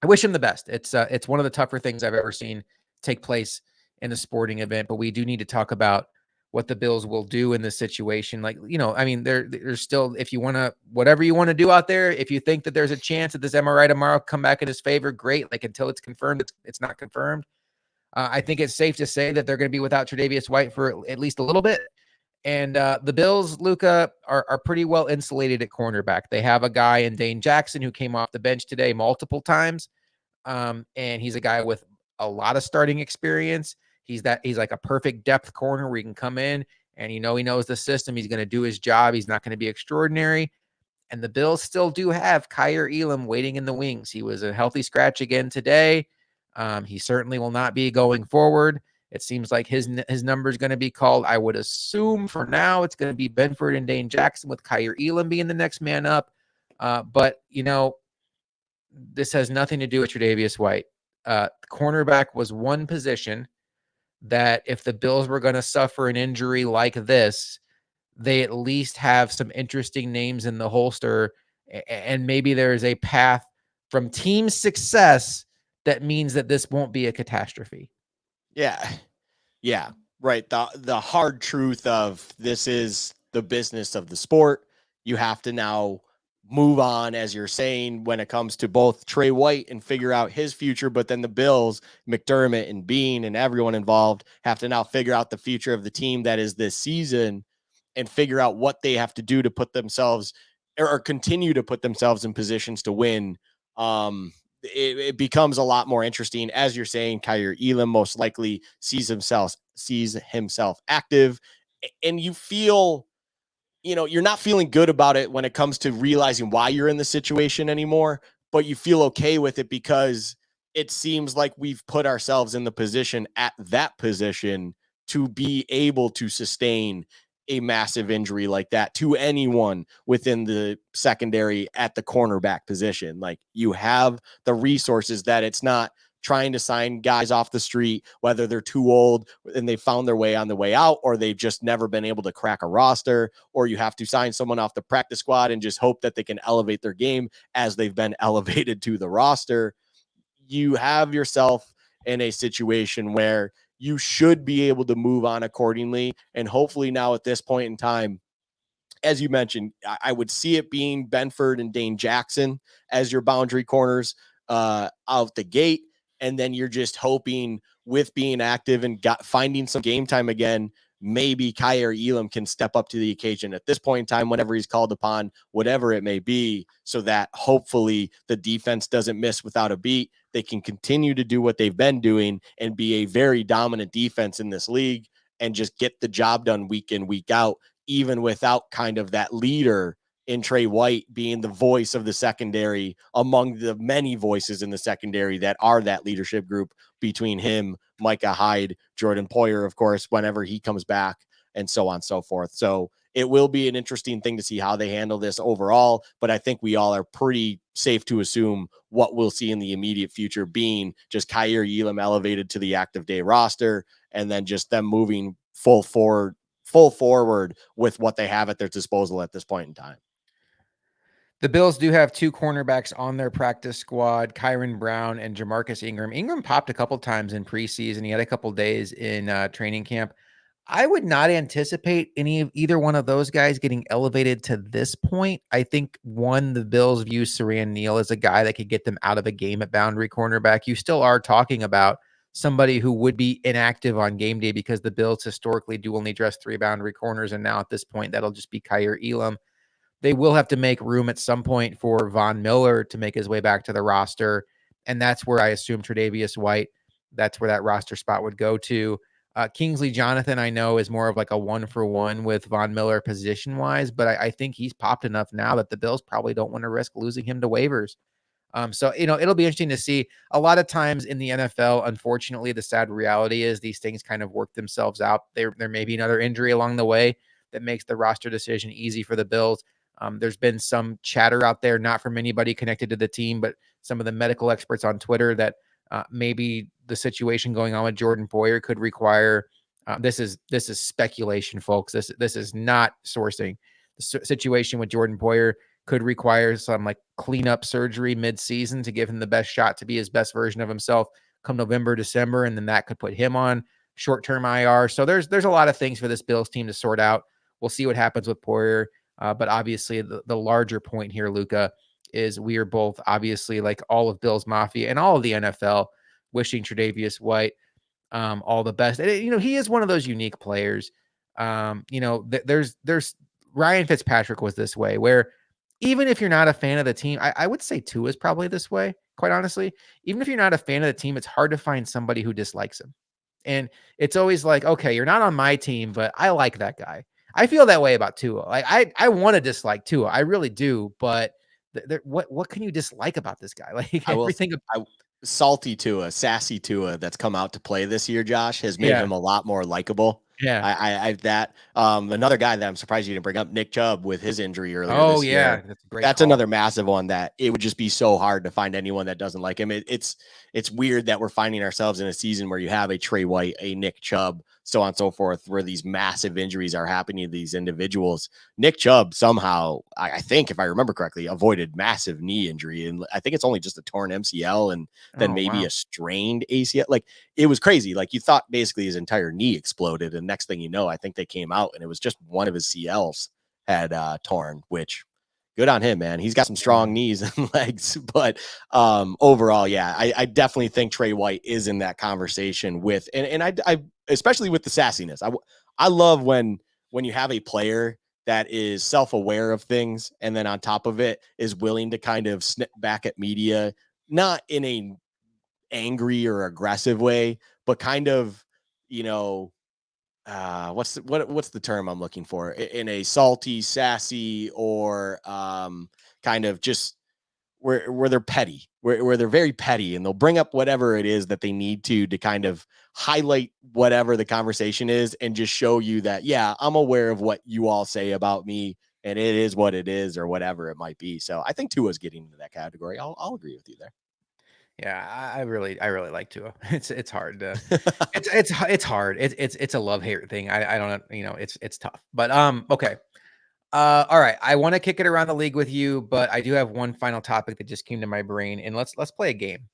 the best. It's one of the tougher things I've ever seen take place in a sporting event. But we do need to talk about what the Bills will do in this situation. Like, you know, I mean, there's still, if you want to, whatever you want to do out there, if you think that there's a chance that this MRI tomorrow come back in his favor, great. Like, until it's confirmed, it's not confirmed. I think it's safe to say that they're going to be without Tre'Davious White for at least a little bit. And the Bills, Luka, are pretty well insulated at cornerback. They have a guy in Dane Jackson who came off the bench today multiple times. And he's a guy with a lot of starting experience. He's like a perfect depth corner where he can come in and, you know, he knows the system. He's going to do his job. He's not going to be extraordinary. And the Bills still do have Kyer Elam waiting in the wings. He was a healthy scratch again today. He certainly will not be going forward. It seems like his number is going to be called. I would assume for now it's going to be Benford and Dane Jackson, with Kyer Elam being the next man up. But, you know, this has nothing to do with Tre'Davious White. Cornerback was one position that if the Bills were going to suffer an injury like this, they at least have some interesting names in the holster, and maybe there's a path from team success that means that this won't be a catastrophe. Yeah. Yeah. Right. The hard truth of this is the business of the sport. You have to now move on, as you're saying, when it comes to both Tre White and figure out his future, but then the Bills, McDermott and Bean and everyone involved have to now figure out the future of the team that is this season and figure out what they have to do to put themselves or continue to put themselves in positions to win. It becomes a lot more interesting. As you're saying, Kaiir Elam most likely sees himself active, and you feel, you're not feeling good about it when it comes to realizing why you're in the situation anymore, but you feel okay with it because it seems like we've put ourselves in the position at that position to be able to sustain a massive injury like that to anyone within the secondary at the cornerback position. Like, you have the resources that it's not trying to sign guys off the street, whether they're too old and they found their way on the way out, or they've just never been able to crack a roster, or you have to sign someone off the practice squad and just hope that they can elevate their game as they've been elevated to the roster. You have yourself in a situation where you should be able to move on accordingly. And hopefully now at this point in time, as you mentioned, I would see it being Benford and Dane Jackson as your boundary corners out the gate. And then you're just hoping with being active and finding some game time again, maybe Kaiir Elam can step up to the occasion at this point in time, whenever he's called upon, whatever it may be, so that hopefully the defense doesn't miss without a beat. They can continue to do what they've been doing and be a very dominant defense in this league and just get the job done week in, week out, even without kind of that leader in Tre White being the voice of the secondary among the many voices in the secondary that are that leadership group between him, Micah Hyde, Jordan Poyer, of course, whenever he comes back, and so on and so forth. So it will be an interesting thing to see how they handle this overall, but I think we all are pretty safe to assume what we'll see in the immediate future being just Kaiir Elam elevated to the active day roster, and then just them moving full forward with what they have at their disposal at this point in time. The Bills do have two cornerbacks on their practice squad, Kyron Brown and Jamarcus Ingram. Ingram popped a couple times in preseason. He had a couple days in training camp. I would not anticipate either one of those guys getting elevated to this point. I think the Bills view Siran Neal as a guy that could get them out of a game at boundary cornerback. You still are talking about somebody who would be inactive on game day because the Bills historically do only dress three boundary corners, and now at this point that'll just be Kaiir Elam. They will have to make room at some point for Von Miller to make his way back to the roster. And that's where I assume Tre'Davious White, that's where that roster spot would go to. Kingsley Jonathan, I know, is more of like a 1-for-1 with Von Miller position wise, but I think he's popped enough now that the Bills probably don't want to risk losing him to waivers. So, it'll be interesting to see. A lot of times in the NFL, unfortunately, the sad reality is these things kind of work themselves out. There may be another injury along the way that makes the roster decision easy for the Bills. There's been some chatter out there, not from anybody connected to the team, but some of the medical experts on Twitter, that maybe the situation going on with Jordan Poyer could require. This is speculation, folks. This is not sourcing. The situation with Jordan Poyer could require some like cleanup surgery mid-season to give him the best shot to be his best version of himself come November, December, and then that could put him on short-term IR. So there's a lot of things for this Bills team to sort out. We'll see what happens with Poyer. But obviously, the larger point here, Luka, is we are both obviously, like all of Bills Mafia and all of the NFL, wishing Tre'Davious White all the best. And, he is one of those unique players. There's Ryan Fitzpatrick was this way, where even if you're not a fan of the team, I would say Tua is probably this way, quite honestly. Even if you're not a fan of the team, it's hard to find somebody who dislikes him. And it's always like, okay, you're not on my team, but I like that guy. I feel that way about Tua. Like I want to dislike Tua. I really do. But what can you dislike about this guy? Like everything. Salty Tua, sassy Tua that's come out to play this year, Josh, has made Yeah. him a lot more likable. Yeah. Another guy that I'm surprised you didn't bring up, Nick Chubb, with his injury earlier Oh this yeah, year. that's a great That's call. another massive one that it would just be so hard to find anyone that doesn't like him. It's weird that we're finding ourselves in a season where you have a Tre White, a Nick Chubb, so on and so forth, where these massive injuries are happening to these individuals. Nick Chubb somehow, I think, if I remember correctly, avoided massive knee injury. And I think it's only just a torn MCL and then Oh maybe wow. a strained ACL. Like, it was crazy. Like, you thought basically his entire knee exploded. And next thing you know, I think they came out and it was just one of his CLs had torn, which good on him, man. He's got some strong knees and legs. But overall, yeah, I definitely think Tre White is in that conversation with, and I especially with the sassiness. I love when you have a player that is self-aware of things and then on top of it is willing to kind of snip back at media, not in a angry or aggressive way, but kind of, you know, what's the term I'm looking for, in a salty, sassy, or kind of just where they're petty, where they're very petty, and they'll bring up whatever it is that they need to kind of highlight whatever the conversation is and just show you that, yeah, I'm aware of what you all say about me and it is what it is, or whatever it might be. So I think Tua's getting into that category. I'll agree with you there. Yeah, I really like Tua. It's hard to it's hard. It's a love hate thing. I don't know, it's tough. But okay. All right. I want to kick it around the league with you, but I do have one final topic that just came to my brain, and let's play a game.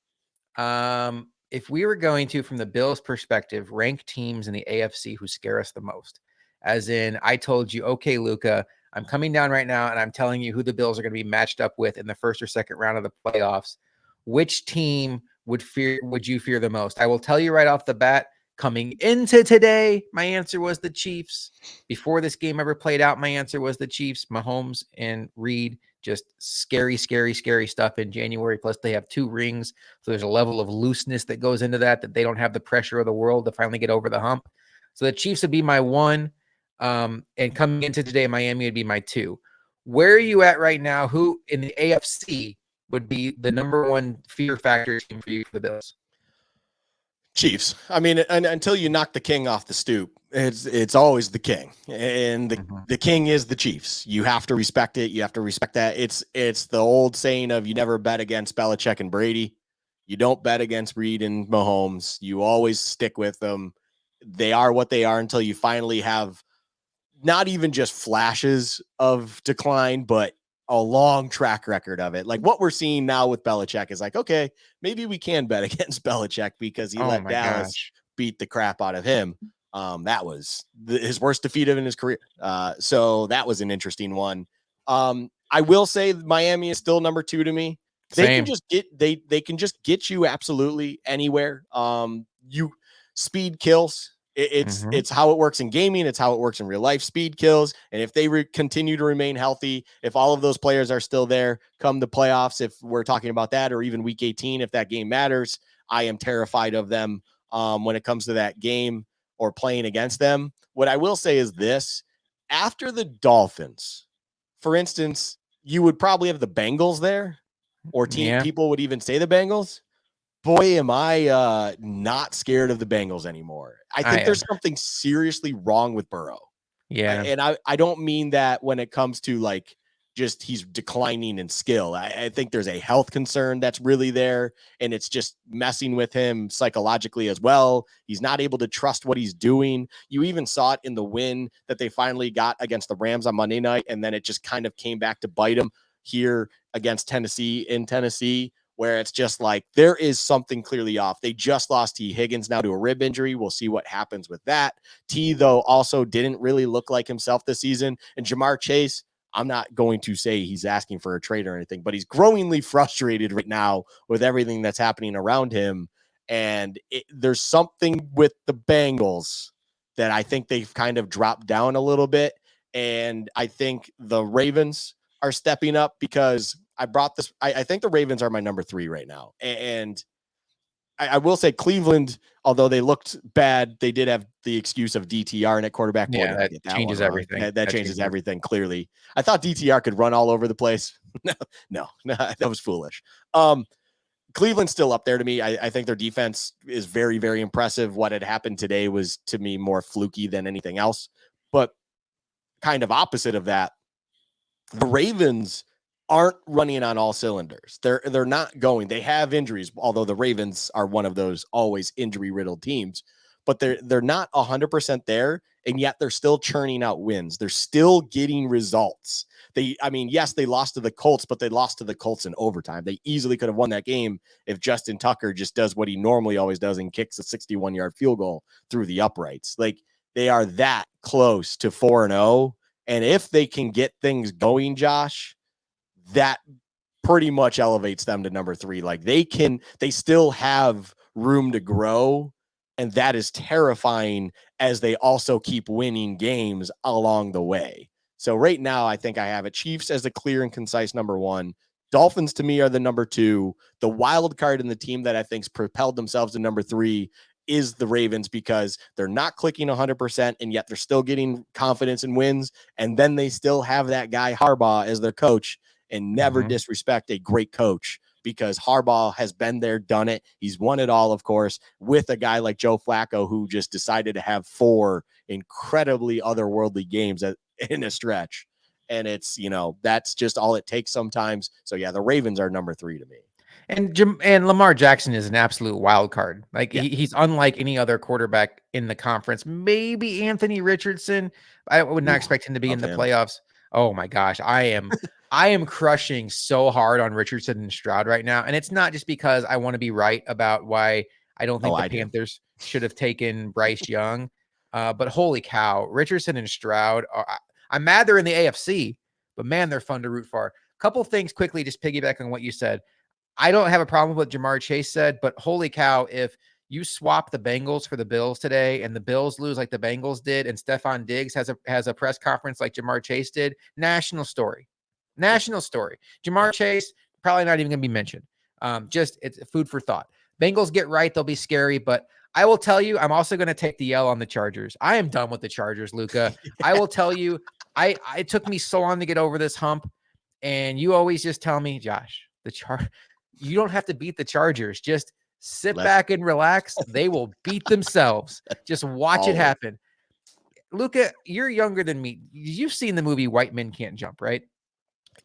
If we were going to, from the Bills' perspective, rank teams in the AFC who scare us the most, as in, I told you, okay, Luka, I'm coming down right now, and I'm telling you who the Bills are going to be matched up with in the first or second round of the playoffs. Which team would you fear the most? I will tell you right off the bat. Coming into today, my answer was the Chiefs. Before this game ever played out, my answer was the Chiefs. Mahomes and Reed, just scary, scary, scary stuff in January. Plus, they have 2 rings. So there's a level of looseness that goes into that they don't have the pressure of the world to finally get over the hump. So the Chiefs would be my 1. And coming into today, Miami would be my 2. Where are you at right now? Who in the AFC would be the number 1 fear factor team for you for the Bills? Chiefs. I mean, until you knock the king off the stoop, it's always the king, and the king is the Chiefs. You have to respect it. You have to respect that. It's the old saying of, you never bet against Belichick and Brady. You don't bet against Reed and Mahomes. You always stick with them. They are what they are until you finally have not even just flashes of decline, but a long track record of it. Like what we're seeing now with Belichick is like, okay, maybe we can bet against Belichick because he Oh let my Dallas gosh. beat the crap out of him. That was his worst defeat in his career. So that was an interesting one. I will say Miami is still number 2 to me. They can Same. just they can just get you absolutely anywhere. You speed kills. It's how it works in gaming. It's how it works in real life. Speed kills, and if they continue to remain healthy, if all of those players are still there come the playoffs, if we're talking about that, or even Week 18, if that game matters, I am terrified of them when it comes to that game or playing against them. What I will say is this: after the Dolphins, for instance, you would probably have the Bengals there, or Yeah, people would even say the Bengals. Boy, am I not scared of the Bengals anymore. I I think am. there's something seriously wrong with Burrow. Yeah. I don't mean that when it comes to like just he's declining in skill. I think there's a health concern that's really there, and it's just messing with him psychologically as well. He's not able to trust what he's doing. You even saw it in the win that they finally got against the Rams on Monday night, and then it just kind of came back to bite him here against Tennessee in Tennessee, where it's just like there is something clearly off. They just lost T. Higgins now to a rib injury. We'll see what happens with that. T, though, also didn't really look like himself this season. And Jamar Chase, I'm not going to say he's asking for a trade or anything, but he's growingly frustrated right now with everything that's happening around him. And there's something with the Bengals that I think they've kind of dropped down a little bit. And I think the Ravens are stepping up because I brought this. I think the Ravens are my number 3 right now. And I will say Cleveland, although they looked bad, they did have the excuse of DTR in at quarterback. Boy, Yeah, did I that get that one changes wrong. everything. That That changes changes everything. everything, clearly. I thought DTR could run all over the place. No, that was foolish. Cleveland's still up there to me. I think their defense is very, very impressive. What had happened today was, to me, more fluky than anything else. But kind of opposite of that, the Ravens aren't running on all cylinders. They're not going. They have injuries, although the Ravens are one of those always injury-riddled teams. But they're not 100% there, and yet they're still churning out wins. They're still getting results. Yes, they lost to the Colts, but they lost to the Colts in overtime. They easily could have won that game if Justin Tucker just does what he normally always does and kicks a 61-yard field goal through the uprights. Like, they are that close to 4-0. And if they can get things going, Josh, that pretty much elevates them to number 3. Like, they still have room to grow. And that is terrifying as they also keep winning games along the way. So right now, I think I have it Chiefs as a clear and concise number 1. Dolphins to me are the number 2. The wild card in the team that I think's propelled themselves to number 3 is the Ravens, because they're not clicking 100%, and yet they're still getting confidence and wins. And then they still have that guy Harbaugh as their coach, and never disrespect a great coach, because Harbaugh has been there, done it. He's won it all, of course, with a guy like Joe Flacco, who just decided to have 4 incredibly otherworldly games in a stretch. And it's, that's just all it takes sometimes. So yeah, the Ravens are number 3 to me. And Lamar Jackson is an absolute wild card. Like, he's unlike any other quarterback in the conference. Maybe Anthony Richardson. I would not expect him to be in the playoffs. Oh my gosh, I am crushing so hard on Richardson and Stroud right now, and it's not just because I want to be right about why I don't think the Panthers should have taken Bryce Young, but holy cow, Richardson and Stroud I'm mad they're in the AFC, but man, they're fun to root for. Couple things quickly, just piggyback on what you said. I don't have a problem with what Jamar Chase said, but holy cow, if you swap the Bengals for the Bills today and the Bills lose like the Bengals did, and Stefon Diggs has a press conference like Jamar Chase did, national story. Jamar Chase, probably not even going to be mentioned. It's food for thought. Bengals get right, they'll be scary, but I will tell you, I'm also going to take the L on the Chargers. I am done with the Chargers, Luka. I will tell you, it took me so long to get over this hump, and you always just tell me, Josh, you don't have to beat the Chargers. Just sit back and relax. They will beat themselves. Just watch it happen. Luka, you're younger than me. You've seen the movie White Men Can't Jump, right?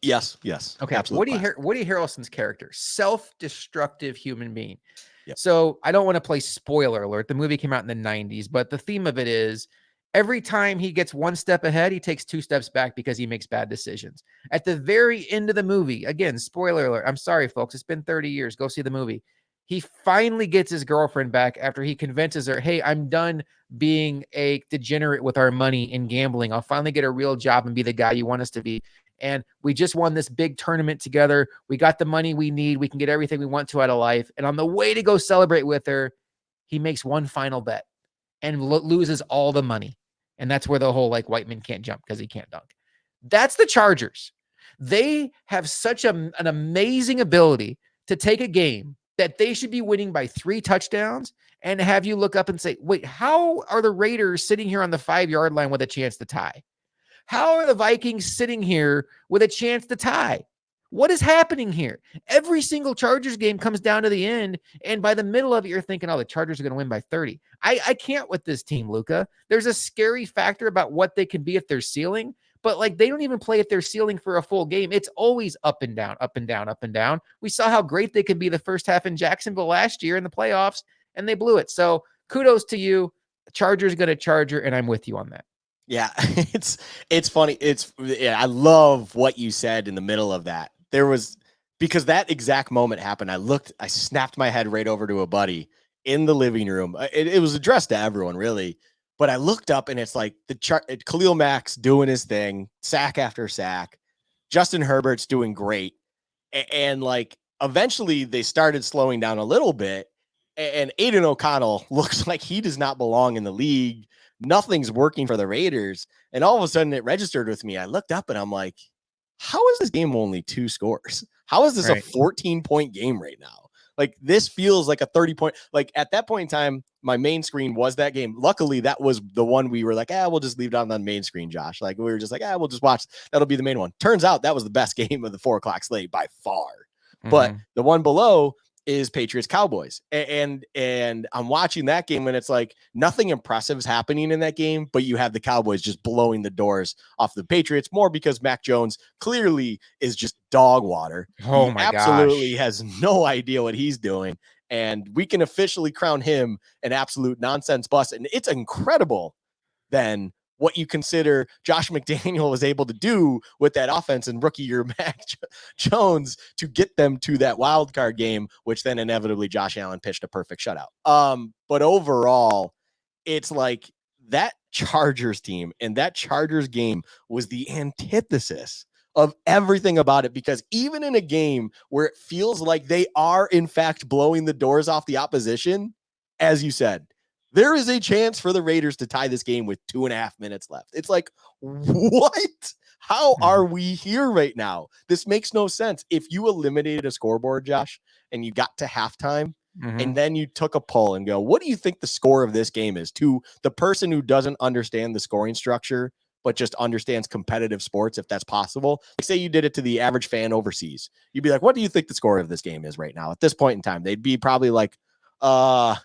Yes. Okay. Woody Harrelson's character, self-destructive human being. Yep. So I don't want to play spoiler alert. The movie came out in the 90s, but the theme of it is every time he gets one step ahead, he takes 2 steps back because he makes bad decisions. At the very end of the movie, again, spoiler alert. I'm sorry, folks. It's been 30 years. Go see the movie. He finally gets his girlfriend back after he convinces her, hey, I'm done being a degenerate with our money in gambling. I'll finally get a real job and be the guy you want us to be. And we just won this big tournament together. We got the money we need. We can get everything we want to out of life. And on the way to go celebrate with her, he makes one final bet and loses all the money. And that's where the whole White Men Can't Jump because he can't dunk. That's the Chargers. They have such an amazing ability to take a game that they should be winning by 3 touchdowns and have you look up and say, wait, how are the Raiders sitting here on the 5-yard line with a chance to tie? How are the Vikings sitting here with a chance to tie? What is happening here? Every single Chargers game comes down to the end, and by the middle of it, you're thinking, oh, the Chargers are going to win by 30. I can't with this team, Luka. There's a scary factor about what they can be at their ceiling, but they don't even play at their ceiling for a full game. It's always up and down, up and down, up and down. We saw how great they could be the first half in Jacksonville last year in the playoffs, and they blew it. So kudos to you. Chargers going to Charger, and I'm with you on that. Yeah, it's funny. I love what you said in the middle of that. Because that exact moment happened. I snapped my head right over to a buddy in the living room. It was addressed to everyone, really. But I looked up and it's like Khalil Mack's doing his thing, sack after sack. Justin Herbert's doing great. And eventually they started slowing down a little bit. And Aiden O'Connell looks like he does not belong in the league. Nothing's working for the Raiders. And all of a sudden it registered with me. I looked up and I'm like, how is this game only 2 scores? How is this a 14-point game right now? This feels like a 30-point. At that point in time, my main screen was that game. Luckily, that was the one we were we'll just leave it on the main screen, Josh. We were just we'll just watch. That'll be the main one. Turns out that was the best game of the 4 o'clock slate by far. Mm-hmm. But the one below, is Patriots Cowboys. And I'm watching that game and it's like nothing impressive is happening in that game, but you have the Cowboys just blowing the doors off the Patriots more because Mac Jones clearly is just dog water. Oh He my absolutely gosh. has no idea what he's doing. And we can officially crown him an absolute nonsense bust. And it's incredible then what you consider Josh McDaniel was able to do with that offense and rookie year Mac Jones to get them to that wild card game, which then inevitably Josh Allen pitched a perfect shutout. But overall, it's like that Chargers team and that Chargers game was the antithesis of everything about it, because even in a game where it feels like they are in fact blowing the doors off the opposition, as you said, there is a chance for the Raiders to tie this game with 2.5 minutes left. It's like, what? How are we here right now? This makes no sense. If you eliminated a scoreboard, Josh, and you got to halftime, and then you took a poll and go, what do you think the score of this game is, to the person who doesn't understand the scoring structure, but just understands competitive sports, if that's possible? Like, say you did it to the average fan overseas. You'd be like, what do you think the score of this game is right now at this point in time? They'd be probably like, I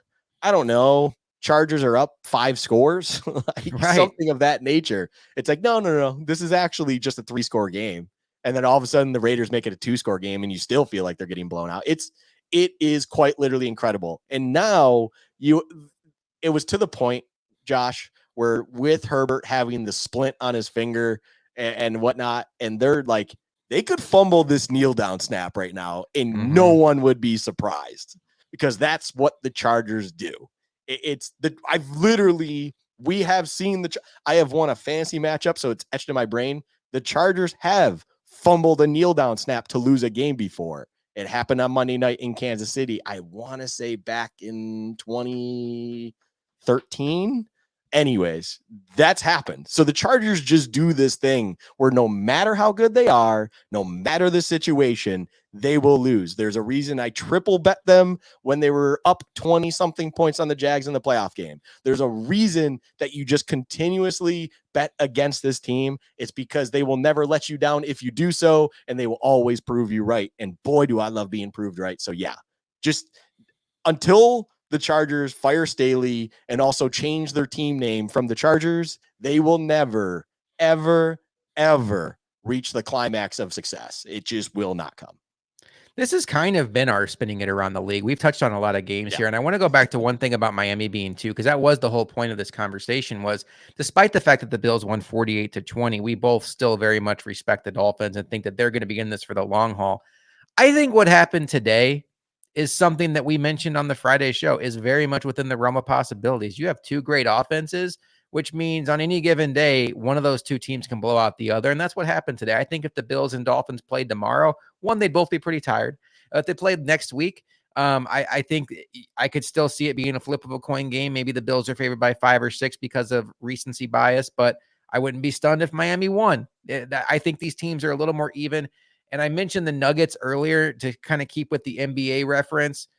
don't know. Chargers are up 5 scores, like something of that nature. It's like, no. This is actually just a 3-score game. And then all of a sudden the Raiders make it a 2-score game and you still feel like they're getting blown out. It is quite literally incredible. And now it was to the point, Josh, where with Herbert having the splint on his finger and whatnot, and they're like, they could fumble this kneel down snap right now and no one would be surprised, because that's what the Chargers do. We have seen I have won a fantasy matchup, so it's etched in my brain. The Chargers have fumbled a kneel down snap to lose a game before. It happened on Monday night in Kansas City. I want to say back in 2013. Anyways, that's happened. So the Chargers just do this thing where no matter how good they are, no matter the situation, they will lose. There's a reason I triple bet them when they were up 20 something points on the Jags in the playoff game. There's a reason that you just continuously bet against this team. It's because they will never let you down if you do so, and they will always prove you right. And boy, do I love being proved right. So yeah, just until the Chargers fire Staley and also change their team name from the Chargers, they will never, ever, ever reach the climax of success. It just will not come. This has kind of been our spinning it around the league. We've touched on a lot of games here, and I want to go back to one thing about Miami being 2, because that was the whole point of this conversation. Was despite the fact that the Bills won 48-20, we both still very much respect the Dolphins and think that they're going to be in this for the long haul. I think what happened today is something that we mentioned on the Friday show is very much within the realm of possibilities. You have 2 great offenses, which means on any given day, one of those 2 teams can blow out the other. And that's what happened today. I think if the Bills and Dolphins played tomorrow, one, they'd both be pretty tired. If they played next week, I think I could still see it being a flip of a coin game. Maybe the Bills are favored by 5 or 6 because of recency bias, but I wouldn't be stunned if Miami won. I think these teams are a little more even. And I mentioned the Nuggets earlier to kind of keep with the NBA reference.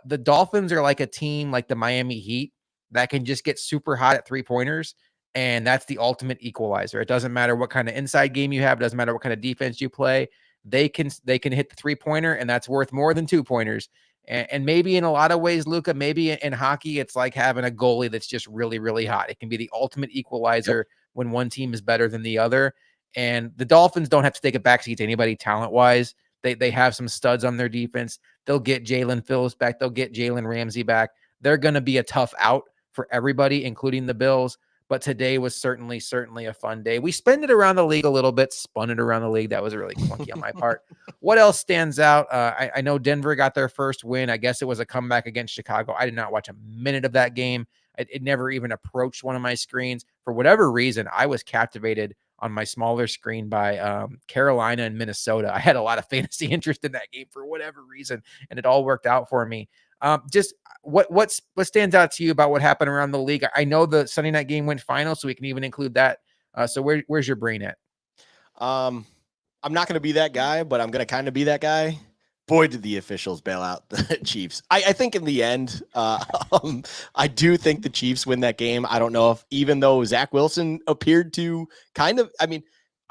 The Dolphins are like a team like the Miami Heat that can just get super hot at 3-pointers. And that's the ultimate equalizer. It doesn't matter what kind of inside game you have. It doesn't matter what kind of defense you play. They can hit the 3-pointer, and that's worth more than 2-pointers. And maybe in a lot of ways, Luka, maybe in hockey, it's like having a goalie that's just really, really hot. It can be the ultimate equalizer when one team is better than the other. And the Dolphins don't have to take a backseat to anybody talent-wise. They have some studs on their defense. They'll get Jalen Phillips back. They'll get Jalen Ramsey back. They're going to be a tough out for everybody, including the Bills. But today was certainly a fun day. We spun it around the league a little bit, spun it around the league. That was really clunky on my part. What else stands out? I know Denver got their first win. I guess it was a comeback against Chicago. I did not watch a minute of that game. It never even approached one of my screens. For whatever reason, I was captivated on my smaller screen by Carolina and Minnesota. I had a lot of fantasy interest in that game for whatever reason, and it all worked out for me. Just what stands out to you about what happened around the league? I know the Sunday night game went final, so we can even include that. So where's your brain at? I'm not going to be that guy, but I'm going to kind of be that guy. Boy, did the officials bail out the Chiefs. I think in the end, I do think the Chiefs win that game. I don't know if, even though Zach Wilson appeared to kind of,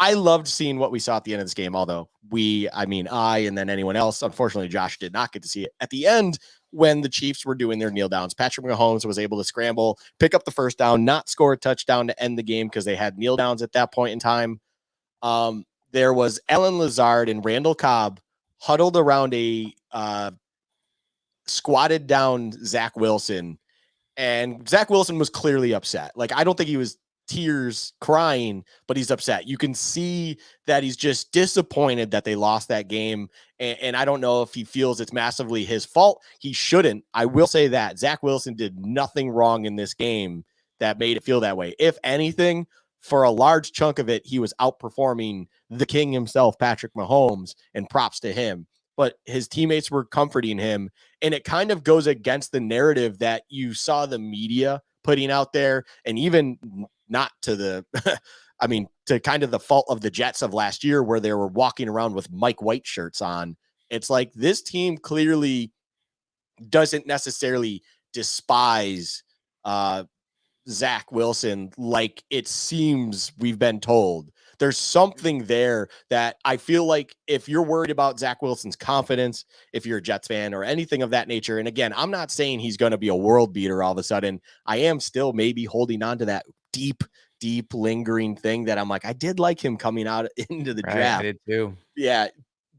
I loved seeing what we saw at the end of this game, although I and then anyone else, unfortunately, Josh did not get to see it. At the end, when the Chiefs were doing their kneel downs, Patrick Mahomes was able to scramble, pick up the first down, not score a touchdown to end the game because they had kneel downs at that point in time. There was Alan Lazard and Randall Cobb huddled around a squatted down Zach Wilson, and Zach Wilson was clearly upset. Like, I don't think he was tears crying, but he's upset. You can see that he's just disappointed that they lost that game. And I don't know if he feels it's massively his fault. He shouldn't. I will say that Zach Wilson did nothing wrong in this game that made it feel that way. If anything, for a large chunk of it, he was outperforming the king himself, Patrick Mahomes, and props to him. But his teammates were comforting him. And it kind of goes against the narrative that you saw the media putting out there, and even not to the, to kind of the fault of the Jets of last year where they were walking around with Mike White shirts on. It's like this team clearly doesn't necessarily despise Zach Wilson like it seems we've been told. There's something there that I feel like if you're worried about Zach Wilson's confidence, if you're a Jets fan or anything of that nature, and again, I'm not saying he's going to be a world beater all of a sudden. I am still maybe holding on to that deep lingering thing that I'm like, I did like him coming out into the draft. I did too. Yeah.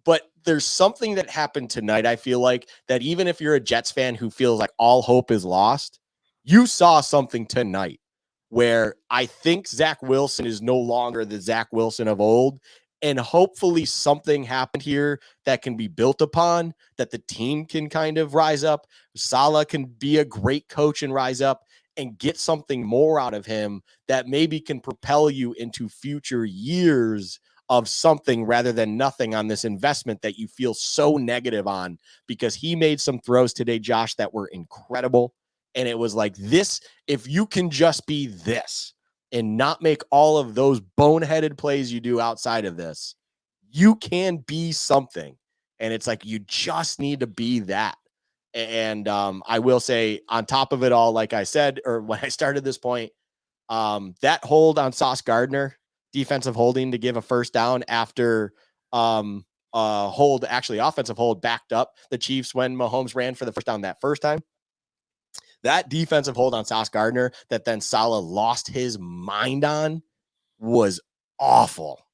But there's something that happened tonight, I feel like, that even if you're a Jets fan who feels like all hope is lost, you saw something tonight where I think Zach Wilson is no longer the Zach Wilson of old. And hopefully something happened here that can be built upon, that the team can kind of rise up. Saleh can be a great coach and rise up and get something more out of him that maybe can propel you into future years of something rather than nothing on this investment that you feel so negative on, because he made some throws today, Josh, that were incredible. And it was like this, if you can just be this and not make all of those boneheaded plays you do outside of this, you can be something. And it's like, you just need to be that. And I will say on top of it all, like I said, or when I started this point, that hold on Sauce Gardner, defensive holding to give a first down after offensive hold backed up the Chiefs when Mahomes ran for the first down that first time. That defensive hold on Sauce Gardner that then Saleh lost his mind on was awful.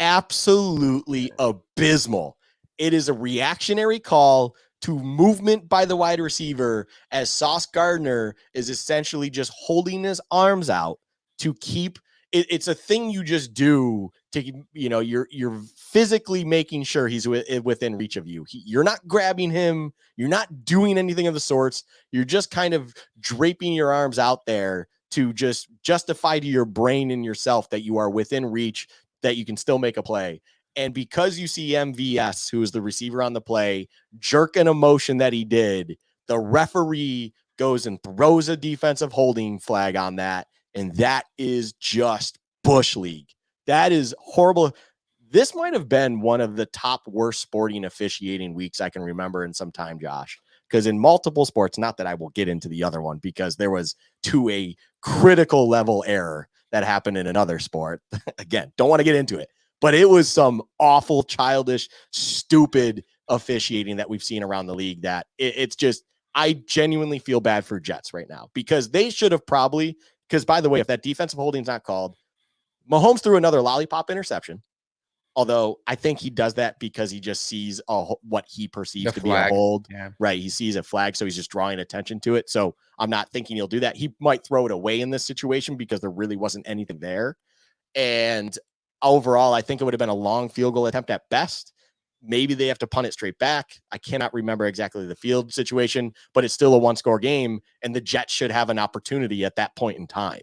Absolutely abysmal. It is a reactionary call to movement by the wide receiver as Sauce Gardner is essentially just holding his arms out to keep it. It's a thing you just do to, you're physically making sure he's within reach of you. You're not grabbing him. You're not doing anything of the sorts. You're just kind of draping your arms out there to just justify to your brain and yourself that you are within reach, that you can still make a play. And because you see MVS, who is the receiver on the play, jerk an emotion that he did, the referee goes and throws a defensive holding flag on that. And that is just Bush League. That is horrible. This might have been one of the top worst sporting officiating weeks I can remember in some time, Josh, because in multiple sports, not that I will get into the other one, because there was to a critical level error that happened in another sport. Again, don't want to get into it, but it was some awful, childish, stupid officiating that we've seen around the league that it's just, I genuinely feel bad for Jets right now, because they should have probably, because by the way, if that defensive holding is not called, Mahomes threw another lollipop interception. Although I think he does that because he just sees what he perceives to be a hold. Yeah. Right. He sees a flag, so he's just drawing attention to it. So I'm not thinking he'll do that. He might throw it away in this situation because there really wasn't anything there. And overall, I think it would have been a long field goal attempt at best. Maybe they have to punt it straight back. I cannot remember exactly the field situation, but it's still a one-score game, and the Jets should have an opportunity at that point in time.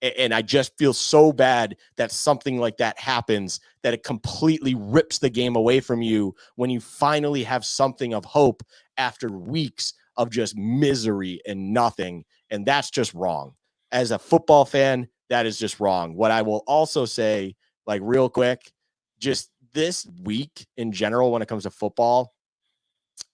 And I just feel so bad that something like that happens, that it completely rips the game away from you when you finally have something of hope after weeks of just misery and nothing. And that's just wrong. As a football fan, that is just wrong. What I will also say, like real quick, just this week in general, when it comes to football,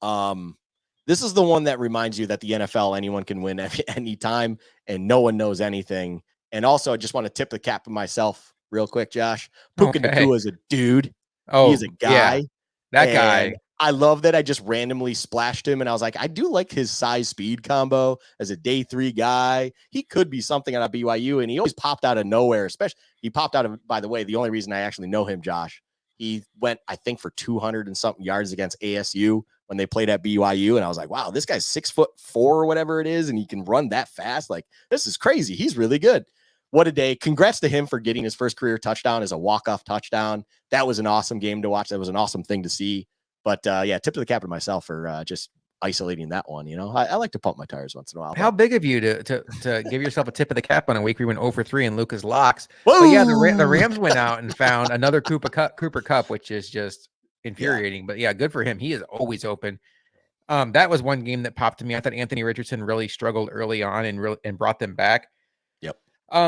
this is the one that reminds you that the NFL, anyone can win anytime and no one knows anything. And also, I just want to tip the cap of myself real quick, Josh. Puka Okay. Nakua is a dude. He is Oh, a yeah. guy. That And guy. I love that I just randomly splashed him. And I was like, I do like his size speed combo as a day 3 guy. He could be something on a BYU. And he always popped out of nowhere, especially he popped out of, by the way, the only reason I actually know him, Josh, he went, I think, for 200 and something yards against ASU when they played at BYU. And I was like, wow, this guy's 6'4" or whatever it is. And he can run that fast. Like, this is crazy. He's really good. What a day. Congrats to him for getting his first career touchdown as a walk-off touchdown. That was an awesome game to watch. That was an awesome thing to see. But yeah, tip of the cap to myself for just isolating that one. You know, I like to pump my tires once in a while. How big of you to give yourself a tip of the cap on a week we went 0-3 in Luka's locks? Whoa! But yeah, the Rams went out and found another Cooper Cup, which is just infuriating. Yeah. But yeah, good for him. He is always open. That was one game that popped to me. I thought Anthony Richardson really struggled early on and brought them back. Yep.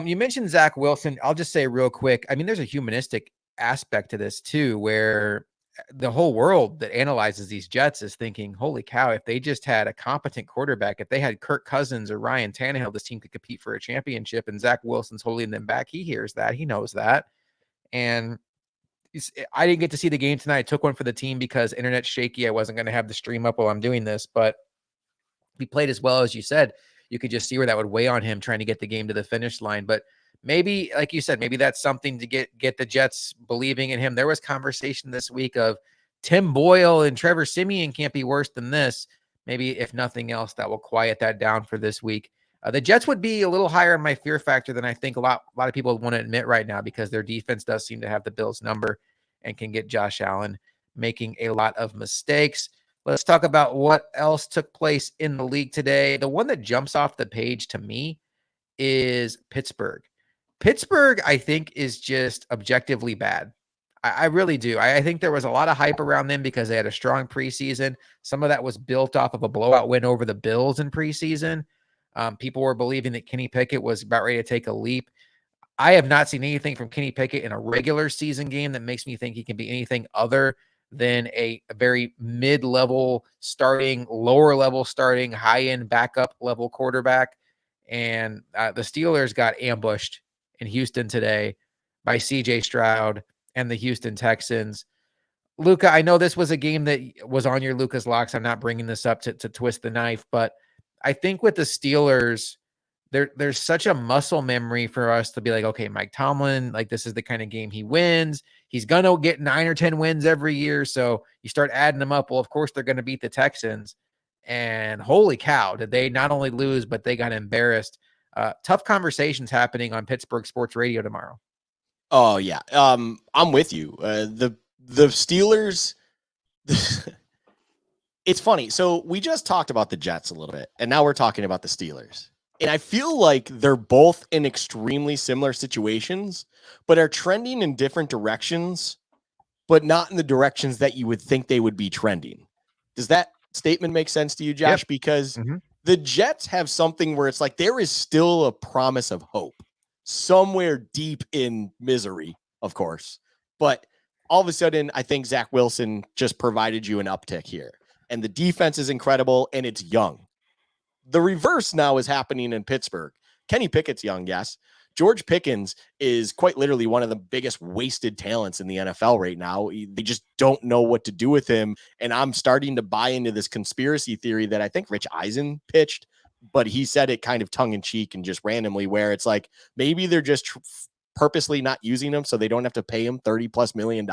You mentioned Zach Wilson. I'll just say real quick. I mean, there's a humanistic aspect to this too, where the whole world that analyzes these Jets is thinking, holy cow, if they just had a competent quarterback, if they had Kirk Cousins or Ryan Tannehill, this team could compete for a championship. And Zach Wilson's holding them back. He hears that. He knows that. And I didn't get to see the game tonight. I took one for the team because internet's shaky. I wasn't going to have the stream up while I'm doing this, but he played as well as you said. You could just see where that would weigh on him trying to get the game to the finish line. But maybe, like you said, maybe that's something to get the Jets believing in him. There was conversation this week of Tim Boyle and Trevor Siemian can't be worse than this. Maybe if nothing else, that will quiet that down for this week. The Jets would be a little higher in my fear factor than I think a lot of people want to admit right now, because their defense does seem to have the Bills' number and can get Josh Allen making a lot of mistakes. Let's talk about what else took place in the league today. The one that jumps off the page to me is Pittsburgh. Pittsburgh, I think, is just objectively bad. I really do. I think there was a lot of hype around them because they had a strong preseason. Some of that was built off of a blowout win over the Bills in preseason. People were believing that Kenny Pickett was about ready to take a leap. I have not seen anything from Kenny Pickett in a regular season game that makes me think he can be anything other than a very mid-level starting, lower-level starting, high-end backup level quarterback. And the Steelers got ambushed in Houston today by C.J. Stroud and the Houston Texans. Luka, I know this was a game that was on your Luka's locks. I'm not bringing this up to twist the knife, but I think with the Steelers, there's such a muscle memory for us to be like, okay, Mike Tomlin, like this is the kind of game he wins. He's going to get 9 or 10 wins every year. So you start adding them up. Well, of course, they're going to beat the Texans. And holy cow, did they not only lose, but they got embarrassed. Tough conversations happening on Pittsburgh sports radio tomorrow. Oh yeah. I'm with you. The Steelers, it's funny. So we just talked about the Jets a little bit, and now we're talking about the Steelers. And I feel like they're both in extremely similar situations, but are trending in different directions, but not in the directions that you would think they would be trending. Does that statement make sense to you, Josh? Yep. Because Mm-hmm. the Jets have something where it's like there is still a promise of hope somewhere deep in misery, of course. But all of a sudden, I think Zach Wilson just provided you an uptick here. And the defense is incredible, and it's young. The reverse now is happening in Pittsburgh. Kenny Pickett's young, yes. George Pickens is quite literally one of the biggest wasted talents in the NFL right now. They just don't know what to do with him. And I'm starting to buy into this conspiracy theory that I think Rich Eisen pitched, but he said it kind of tongue in cheek and just randomly, where it's like maybe they're just purposely not using him so they don't have to pay him $30+ million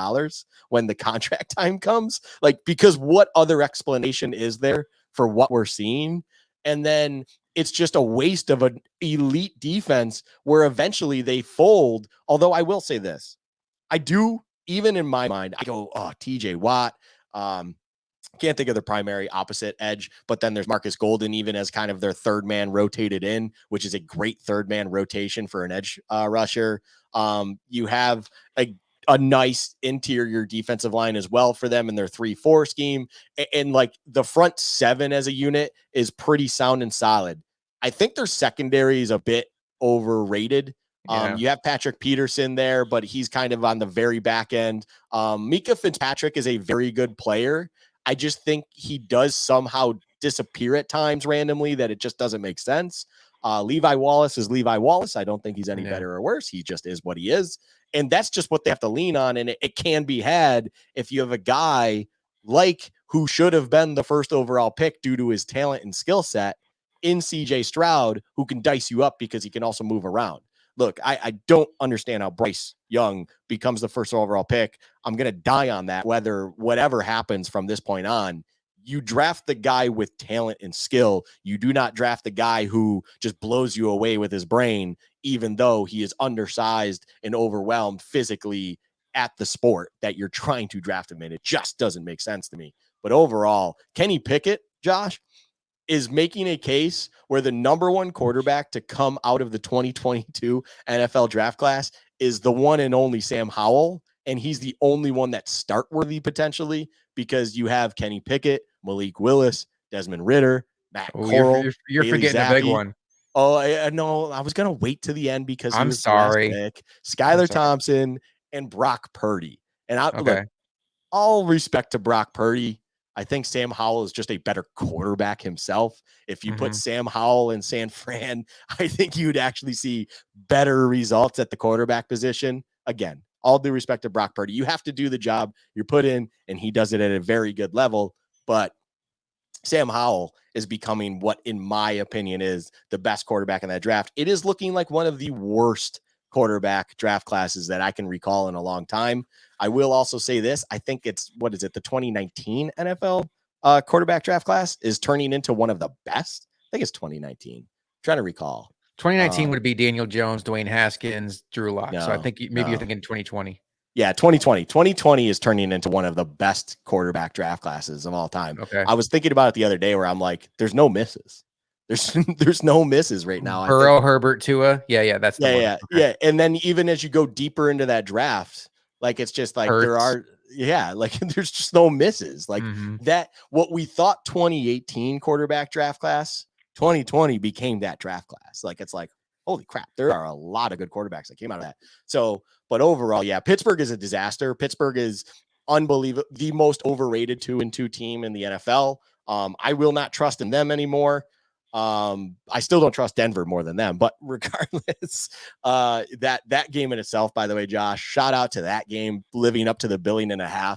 when the contract time comes. Like, because what other explanation is there for what we're seeing? And then it's just a waste of an elite defense where eventually they fold. Although I will say this, I do, even in my mind, I go, oh, TJ Watt. Can't think of the primary opposite edge, but then there's Marcus Golden, even as kind of their third man rotated in, which is a great third man rotation for an edge rusher. You have a nice interior defensive line as well for them in their 3-4 scheme. And like the front seven as a unit is pretty sound and solid. I think their secondary is a bit overrated. Yeah. You have Patrick Peterson there, but he's kind of on the very back end. Mika Fitzpatrick is a very good player. I just think he does somehow disappear at times randomly, that it just doesn't make sense. Levi Wallace is Levi Wallace. I don't think he's any Yeah. better or worse. He just is what he is. And that's just what they have to lean on. And it can be had if you have a guy like who should have been the first overall pick due to his talent and skill set in CJ Stroud, who can dice you up because he can also move around. Look, I don't understand how Bryce Young becomes the first overall pick. I'm going to die on that, whatever happens from this point on. You draft the guy with talent and skill. You do not draft the guy who just blows you away with his brain, even though he is undersized and overwhelmed physically at the sport that you're trying to draft him in. It just doesn't make sense to me. But overall, Kenny Pickett, Josh, is making a case where the number one quarterback to come out of the 2022 NFL draft class is the one and only Sam Howell. And he's the only one that's start worthy potentially because you have Kenny Pickett, Malik Willis, Desmond Ritter, Matt Corral, You're Bailey forgetting a big Zappi. one. Oh, no, I was going to wait to the end because he I'm was the last sorry. pick. Skylar Thompson and Brock Purdy. And look, all respect to Brock Purdy. I think Sam Howell is just a better quarterback himself. If you put Sam Howell in San Fran, I think you'd actually see better results at the quarterback position. Again, all due respect to Brock Purdy. You have to do the job you're put in, and he does it at a very good level. But Sam Howell is becoming what, in my opinion, is the best quarterback in that draft. It is looking like one of the worst quarterback draft classes that I can recall in a long time. I will also say this. I think it's, the 2019 NFL quarterback draft class is turning into one of the best. I think it's 2019. I'm trying to recall. 2019 would be Daniel Jones, Dwayne Haskins, Drew Lock. So I think maybe you're thinking 2020. Yeah, 2020. 2020 is turning into one of the best quarterback draft classes of all time. Okay. I was thinking about it the other day where I'm like, there's no misses. There's no misses right now. Burrow, Herbert, Tua. Yeah, that's the one. Yeah. Okay. Yeah. And then even as you go deeper into that draft, like it's just like Hurts. there are, like there's just no misses. Like that, what we thought 2018 quarterback draft class, 2020 became that draft class. Like it's like, holy crap, there are a lot of good quarterbacks that came out of that. So, but overall, yeah, Pittsburgh is a disaster. Pittsburgh is unbelievable, the most overrated 2-2 team in the NFL. I will not trust in them anymore. I still don't trust Denver more than them, but regardless, that game in itself, by the way, Josh, shout out to that game, living up to the $1.5 billion.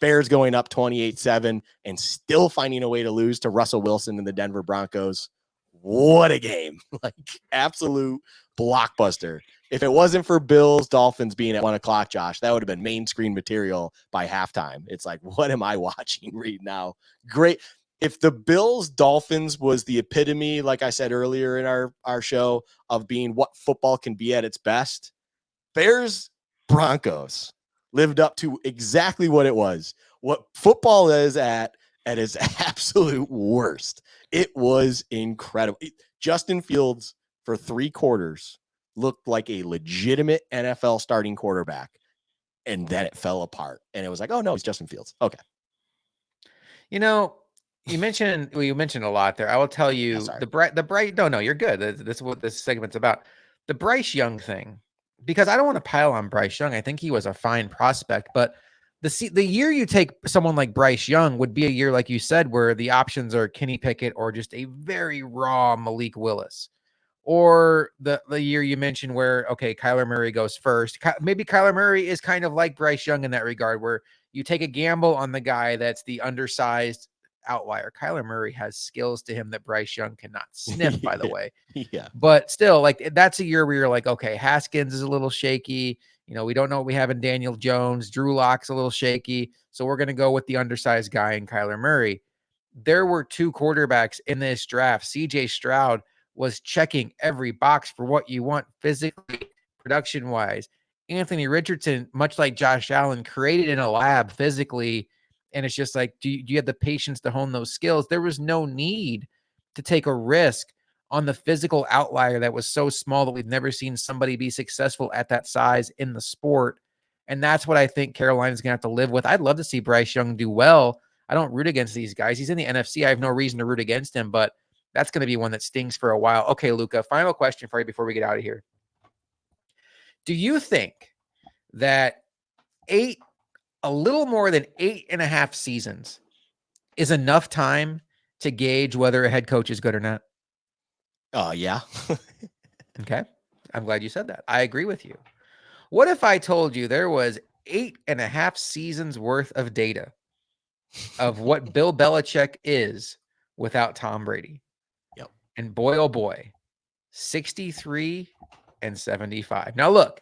Bears going up 28-7 and still finding a way to lose to Russell Wilson and the Denver Broncos. What a game. Like absolute blockbuster. If it wasn't for Bills Dolphins being at 1:00, Josh, that would have been main screen material by halftime. It's like, what am I watching right now? Great. If the Bills Dolphins was the epitome, like I said earlier in our show, of being what football can be at its best, Bears Broncos lived up to exactly what it was. What football is at its absolute worst. It was incredible. Justin Fields for 3 quarters looked like a legitimate NFL starting quarterback, and then it fell apart. And it was like, oh no, it's Justin Fields. Okay. You mentioned a lot there. I will tell you the bright. No, you're good. That's what this segment's about. The Bryce Young thing, because I don't want to pile on Bryce Young. I think he was a fine prospect, but the year you take someone like Bryce Young would be a year, like you said, where the options are Kenny Pickett or just a very raw Malik Willis, or the year you mentioned where, okay, Kyler Murray goes first. Maybe Kyler Murray is kind of like Bryce Young in that regard, where you take a gamble on the guy that's the undersized outlier. Kyler Murray has skills to him that Bryce Young cannot sniff, by the way. Yeah. But still, like that's a year where you're like, okay, Haskins is a little shaky. We don't know what we have in Daniel Jones. Drew Lock's a little shaky. So we're going to go with the undersized guy in Kyler Murray. There were 2 quarterbacks in this draft. CJ Stroud was checking every box for what you want physically, production-wise. Anthony Richardson, much like Josh Allen, created in a lab physically, and it's just like, do you have the patience to hone those skills? There was no need to take a risk on the physical outlier that was so small that we've never seen somebody be successful at that size in the sport. And that's what I think Carolina's going to have to live with. I'd love to see Bryce Young do well. I don't root against these guys. He's in the NFC. I have no reason to root against him, but that's going to be one that stings for a while. Okay, Luka, final question for you before we get out of here. Do you think that a little more than 8.5 seasons is enough time to gauge whether a head coach is good or not? Yeah. Okay. I'm glad you said that. I agree with you. What if I told you there was 8.5 seasons worth of data of what Bill Belichick is without Tom Brady? Yep. And boy, oh boy, 63 and 75. Now, look,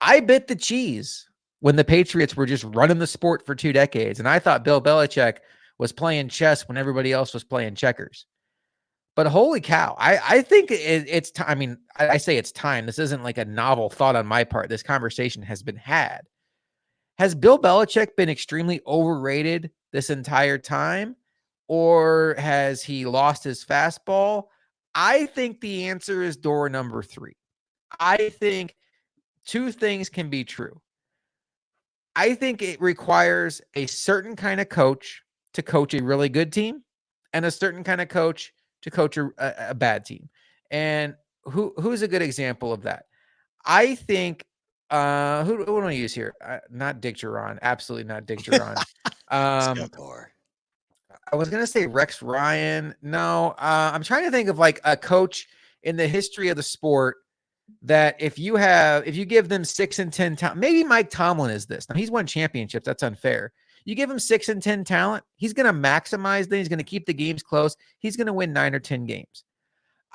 I bit the cheese when the Patriots were just running the sport for 2 decades. And I thought Bill Belichick was playing chess when everybody else was playing checkers. But holy cow, I think it's time. I mean, I say it's time. This isn't like a novel thought on my part. This conversation has been had. Has Bill Belichick been extremely overrated this entire time? Or has he lost his fastball? I think the answer is door number 3. I think 2 things can be true. I think it requires a certain kind of coach to coach a really good team and a certain kind of coach to coach a bad team. And who's a good example of that? I think who do I use here? Not Dick Duran. Absolutely not Dick Duran. Um, Skeletor. I was gonna say Rex Ryan. No, I'm trying to think of like a coach in the history of the sport that if you give them 6 and 10 talent, maybe Mike Tomlin is this. Now he's won championships. That's unfair. You give him 6 and 10 talent, he's gonna maximize them. He's gonna keep the games close. He's gonna win 9 or 10 games.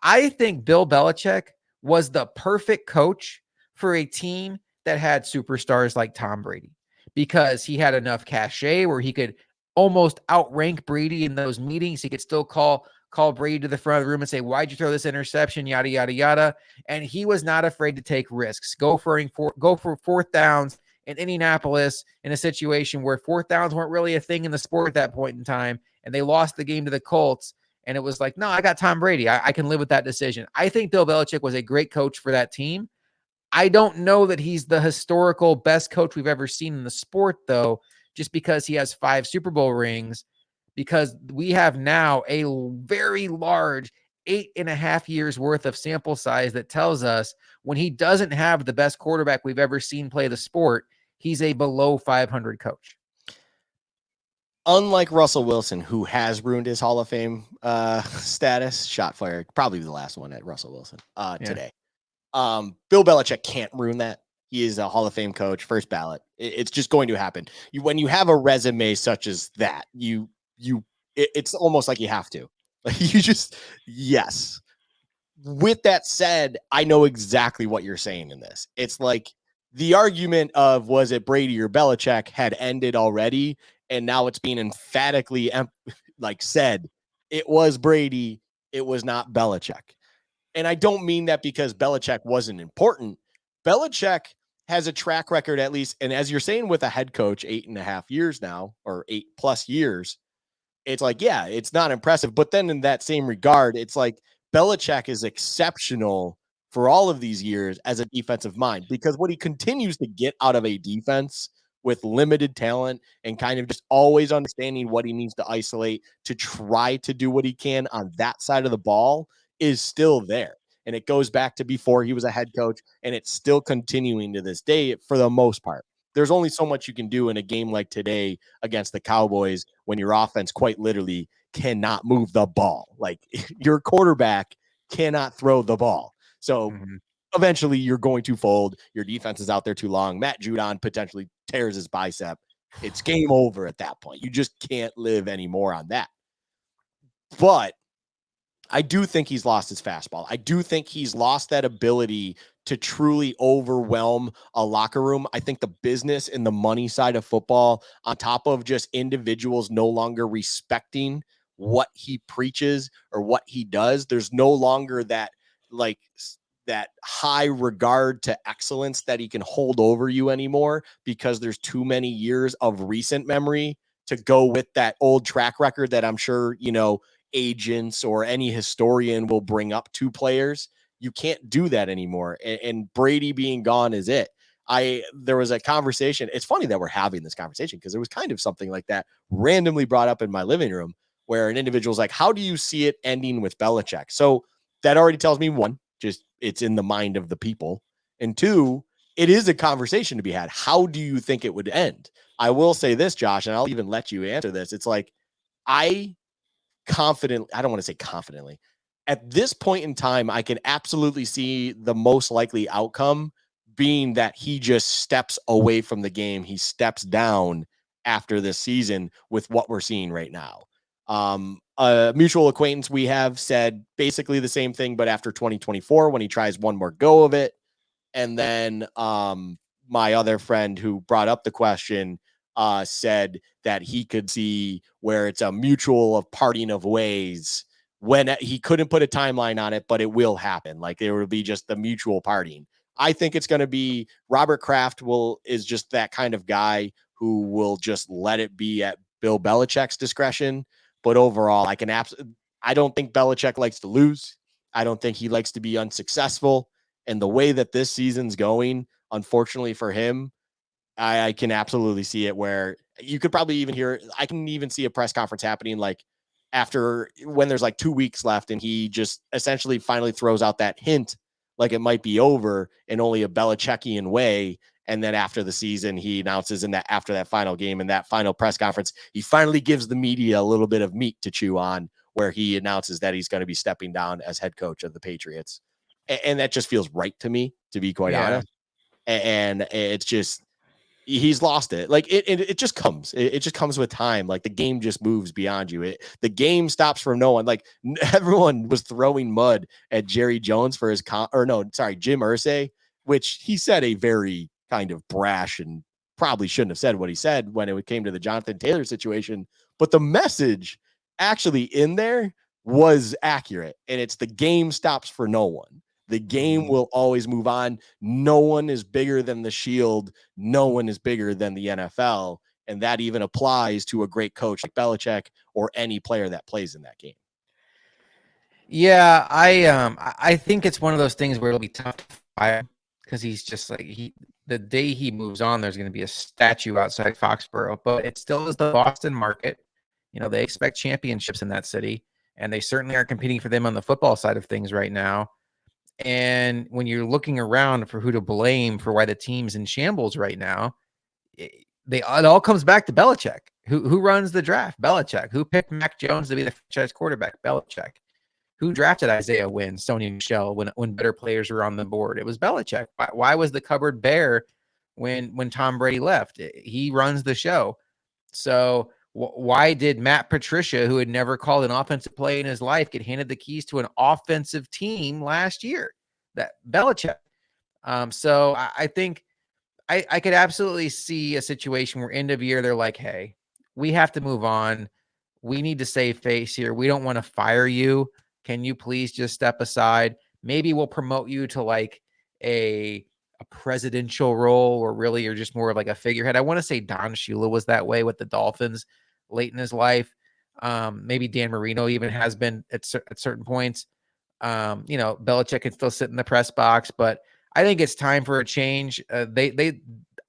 I think Bill Belichick was the perfect coach for a team that had superstars like Tom Brady because he had enough cachet where he could almost outrank Brady in those meetings. He could still call Brady to the front of the room and say, "Why'd you throw this interception?" Yada yada yada. And he was not afraid to take risks. Go for fourth downs in Indianapolis in a situation where fourth downs weren't really a thing in the sport at that point in time, and they lost the game to the Colts. And it was like, no, I got Tom Brady. I can live with that decision. I think Bill Belichick was a great coach for that team. I don't know that he's the historical best coach we've ever seen in the sport, though, just because he has 5 Super Bowl rings, because we have now a very large 8.5 years worth of sample size that tells us when he doesn't have the best quarterback we've ever seen play the sport, he's a below 500 coach. Unlike Russell Wilson, who has ruined his Hall of Fame status, shot fired, probably the last one at Russell Wilson today. Bill Belichick can't ruin that. He is a Hall of Fame coach, first ballot. It's just going to happen. When you have a resume such as that, it's almost like you have to. Like you just yes. With that said, I know exactly what you're saying in this. It's like the argument of was it Brady or Belichick had ended already, and now it's being emphatically said it was Brady, it was not Belichick. And I don't mean that because Belichick wasn't important. Belichick has a track record, at least, and as you're saying, with a head coach, 8.5 years now, or 8+ years, it's like, yeah, it's not impressive. But then in that same regard, it's like Belichick is exceptional for all of these years as a defensive mind, because what he continues to get out of a defense with limited talent and kind of just always understanding what he needs to isolate to try to do what he can on that side of the ball is still there. And it goes back to before he was a head coach, and it's still continuing to this day for the most part. There's only so much you can do in a game like today against the Cowboys when your offense quite literally cannot move the ball. Like your quarterback cannot throw the ball. So eventually you're going to fold. Your defense is out there too long. Matt Judon potentially tears his bicep. It's game over at that point. You just can't live anymore on that. But I do think he's lost his fastball. I do think he's lost that ability to truly overwhelm a locker room. I think the business and the money side of football, on top of just individuals no longer respecting what he preaches or what he does, there's no longer that like that high regard to excellence that he can hold over you anymore, because there's too many years of recent memory to go with that old track record that I'm sure, agents or any historian will bring up to players. You can't do that anymore. And Brady being gone is it. There was a conversation. It's funny that we're having this conversation because there was kind of something like that randomly brought up in my living room where an individual's like, how do you see it ending with Belichick? So that already tells me, one, just it's in the mind of the people. And two, it is a conversation to be had. How do you think it would end? I will say this, Josh, and I'll even let you answer this. It's like, I don't want to say confidently. At this point in time, I can absolutely see the most likely outcome being that he just steps away from the game. He steps down after this season with what we're seeing right now. A mutual acquaintance we have said basically the same thing, but after 2024, when he tries one more go of it. And then my other friend who brought up the question said that he could see where it's a mutual of parting of ways when he couldn't put a timeline on it, but it will happen. Like there will be just the mutual parting. I think it's going to be Robert Kraft is just that kind of guy who will just let it be at Bill Belichick's discretion. But overall, I don't think Belichick likes to lose. I don't think he likes to be unsuccessful. And the way that this season's going, unfortunately for him, I can absolutely see it where you could probably even I can even see a press conference happening like after when there's like 2 weeks left and he just essentially finally throws out that hint like it might be over in only a Belichickian way. And then after the season, he announces after that final game and that final press conference, he finally gives the media a little bit of meat to chew on where he announces that he's going to be stepping down as head coach of the Patriots. And that just feels right to me, to be quite honest. And it's just, he's lost it. Like it just comes. It just comes with time. Like the game just moves beyond you. The game stops for no one. Like everyone was throwing mud at Jerry Jones for his Jim Irsay, which he said a very kind of brash and probably shouldn't have said what he said when it came to the Jonathan Taylor situation. But the message actually in there was accurate, and it's the game stops for no one. The game will always move on. No one is bigger than the shield. No one is bigger than the NFL. And that even applies to a great coach like Belichick or any player that plays in that game. Yeah, I think it's one of those things where it'll be tough to fire because he's just like the day he moves on, there's going to be a statue outside Foxborough, but it still is the Boston market. You know, they expect championships in that city, and they certainly are competing for them on the football side of things right now. And when you're looking around for who to blame for why the team's in shambles right now, it all comes back to Belichick. Who runs the draft? Belichick. Who picked Mac Jones to be the franchise quarterback? Belichick. Who drafted Isaiah Wynn, Sony Michel when better players were on the board? It was Belichick. Why was the cupboard bare when Tom Brady left? He runs the show. So why did Matt Patricia, who had never called an offensive play in his life, get handed the keys to an offensive team last year? That Belichick. So I think I could absolutely see a situation where end of year they're like, hey, we have to move on. We need to save face here. We don't want to fire you. Can you please just step aside? Maybe we'll promote you to like a presidential role, or really you're just more of like a figurehead. I want to say Don Shula was that way with the Dolphins late in his life. Maybe Dan Marino even has been at certain points. Belichick can still sit in the press box, but I think it's time for a change. They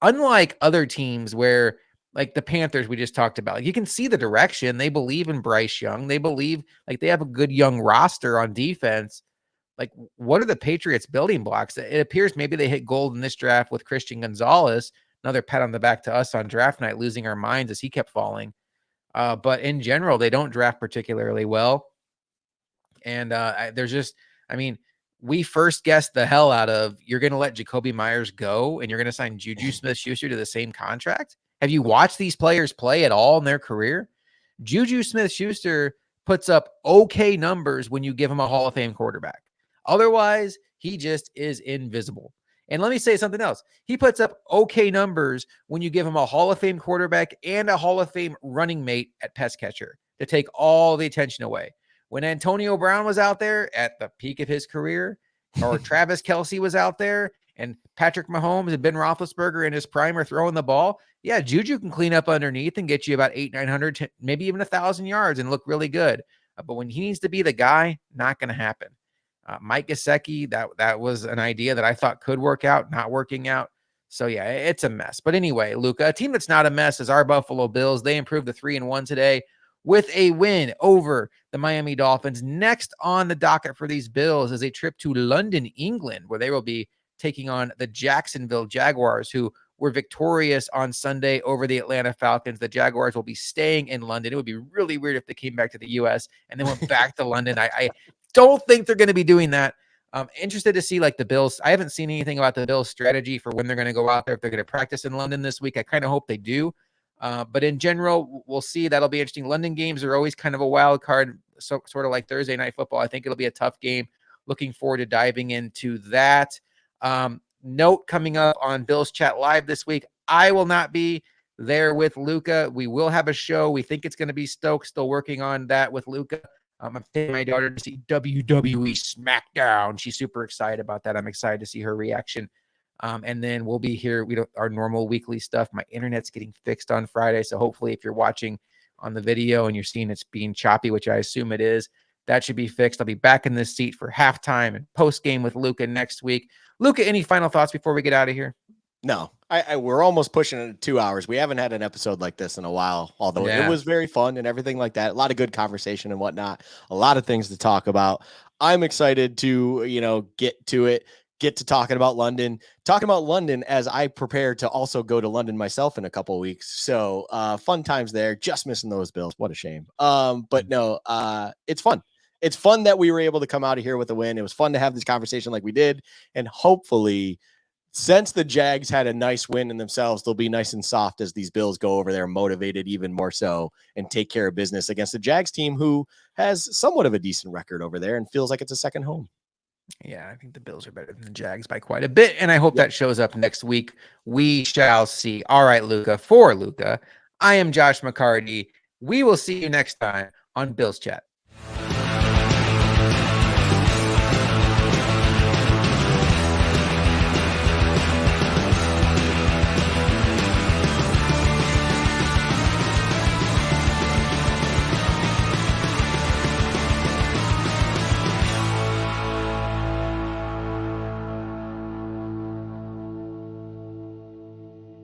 unlike other teams where like the Panthers we just talked about, like you can see the direction. They believe in Bryce Young. They believe like they have a good young roster on defense. Like, what are the Patriots' building blocks? It appears maybe they hit gold in this draft with Christian Gonzalez. Another pat on the back to us on draft night, losing our minds as he kept falling. But in general, they don't draft particularly well. And there's just, I mean, we first guessed the hell out of you're going to let Jacoby Myers go and you're going to sign Juju Smith-Schuster to the same contract. Have you watched these players play at all in their career? Juju Smith-Schuster puts up okay numbers when you give him a Hall of Fame quarterback. Otherwise, he just is invisible. And let me say something else. He puts up okay numbers when you give him a Hall of Fame quarterback and a Hall of Fame running mate at pass catcher to take all the attention away. When Antonio Brown was out there at the peak of his career, or Travis Kelce was out there, and Patrick Mahomes and Ben Roethlisberger in his prime are throwing the ball, yeah, Juju can clean up underneath and get you about 900, maybe even 1,000 yards and look really good. But when he needs to be the guy, not going to happen. Mike Gesicki, that was an idea that I thought could work out, not working out. So yeah, it's a mess. But anyway, Luka, a team that's not a mess is our Buffalo Bills. They improved to 3-1 today with a win over the Miami Dolphins. Next on the docket for these Bills is a trip to London, England, where they will be taking on the Jacksonville Jaguars, who were victorious on Sunday over the Atlanta Falcons. The Jaguars will be staying in London. It would be really weird if they came back to the U.S. and then went back to London. don't think they're going to be doing that. Interested to see like the Bills. I haven't seen anything about the Bills' strategy for when they're going to go out there. If they're going to practice in London this week, I kind of hope they do. But in general, we'll see. That'll be interesting. London games are always kind of a wild card, so sort of like Thursday night football. I think it'll be a tough game. Looking forward to diving into that. Note coming up on Bills Chat Live this week, I will not be there with Luka. We will have a show. We think it's going to be Stokes, still working on that with Luka. I'm taking my daughter to see WWE SmackDown. She's super excited about that. I'm excited to see her reaction. And then we'll be here. We don't our normal weekly stuff. My internet's getting fixed on Friday. So hopefully if you're watching on the video and you're seeing it's being choppy, which I assume it is, that should be fixed. I'll be back in this seat for halftime and post game with Luka next week. Luka, any final thoughts before we get out of here? No, we're almost pushing it 2 hours. We haven't had an episode like this in a while, although it was very fun and everything like that. A lot of good conversation and whatnot. A lot of things to talk about. I'm excited to, get to it, get to talking about London as I prepare to also go to London myself in a couple of weeks. So fun times there. Just missing those Bills. What a shame. But no, it's fun. It's fun that we were able to come out of here with a win. It was fun to have this conversation like we did. And hopefully, since the Jags had a nice win in themselves, they'll be nice and soft as these Bills go over there, motivated even more so, and take care of business against the Jags team who has somewhat of a decent record over there and feels like it's a second home. Yeah, I think the Bills are better than the Jags by quite a bit, and I hope that shows up next week. We shall see. All right, Luka. For Luka, I am Josh McCarty. We will see you next time on Bills Chat.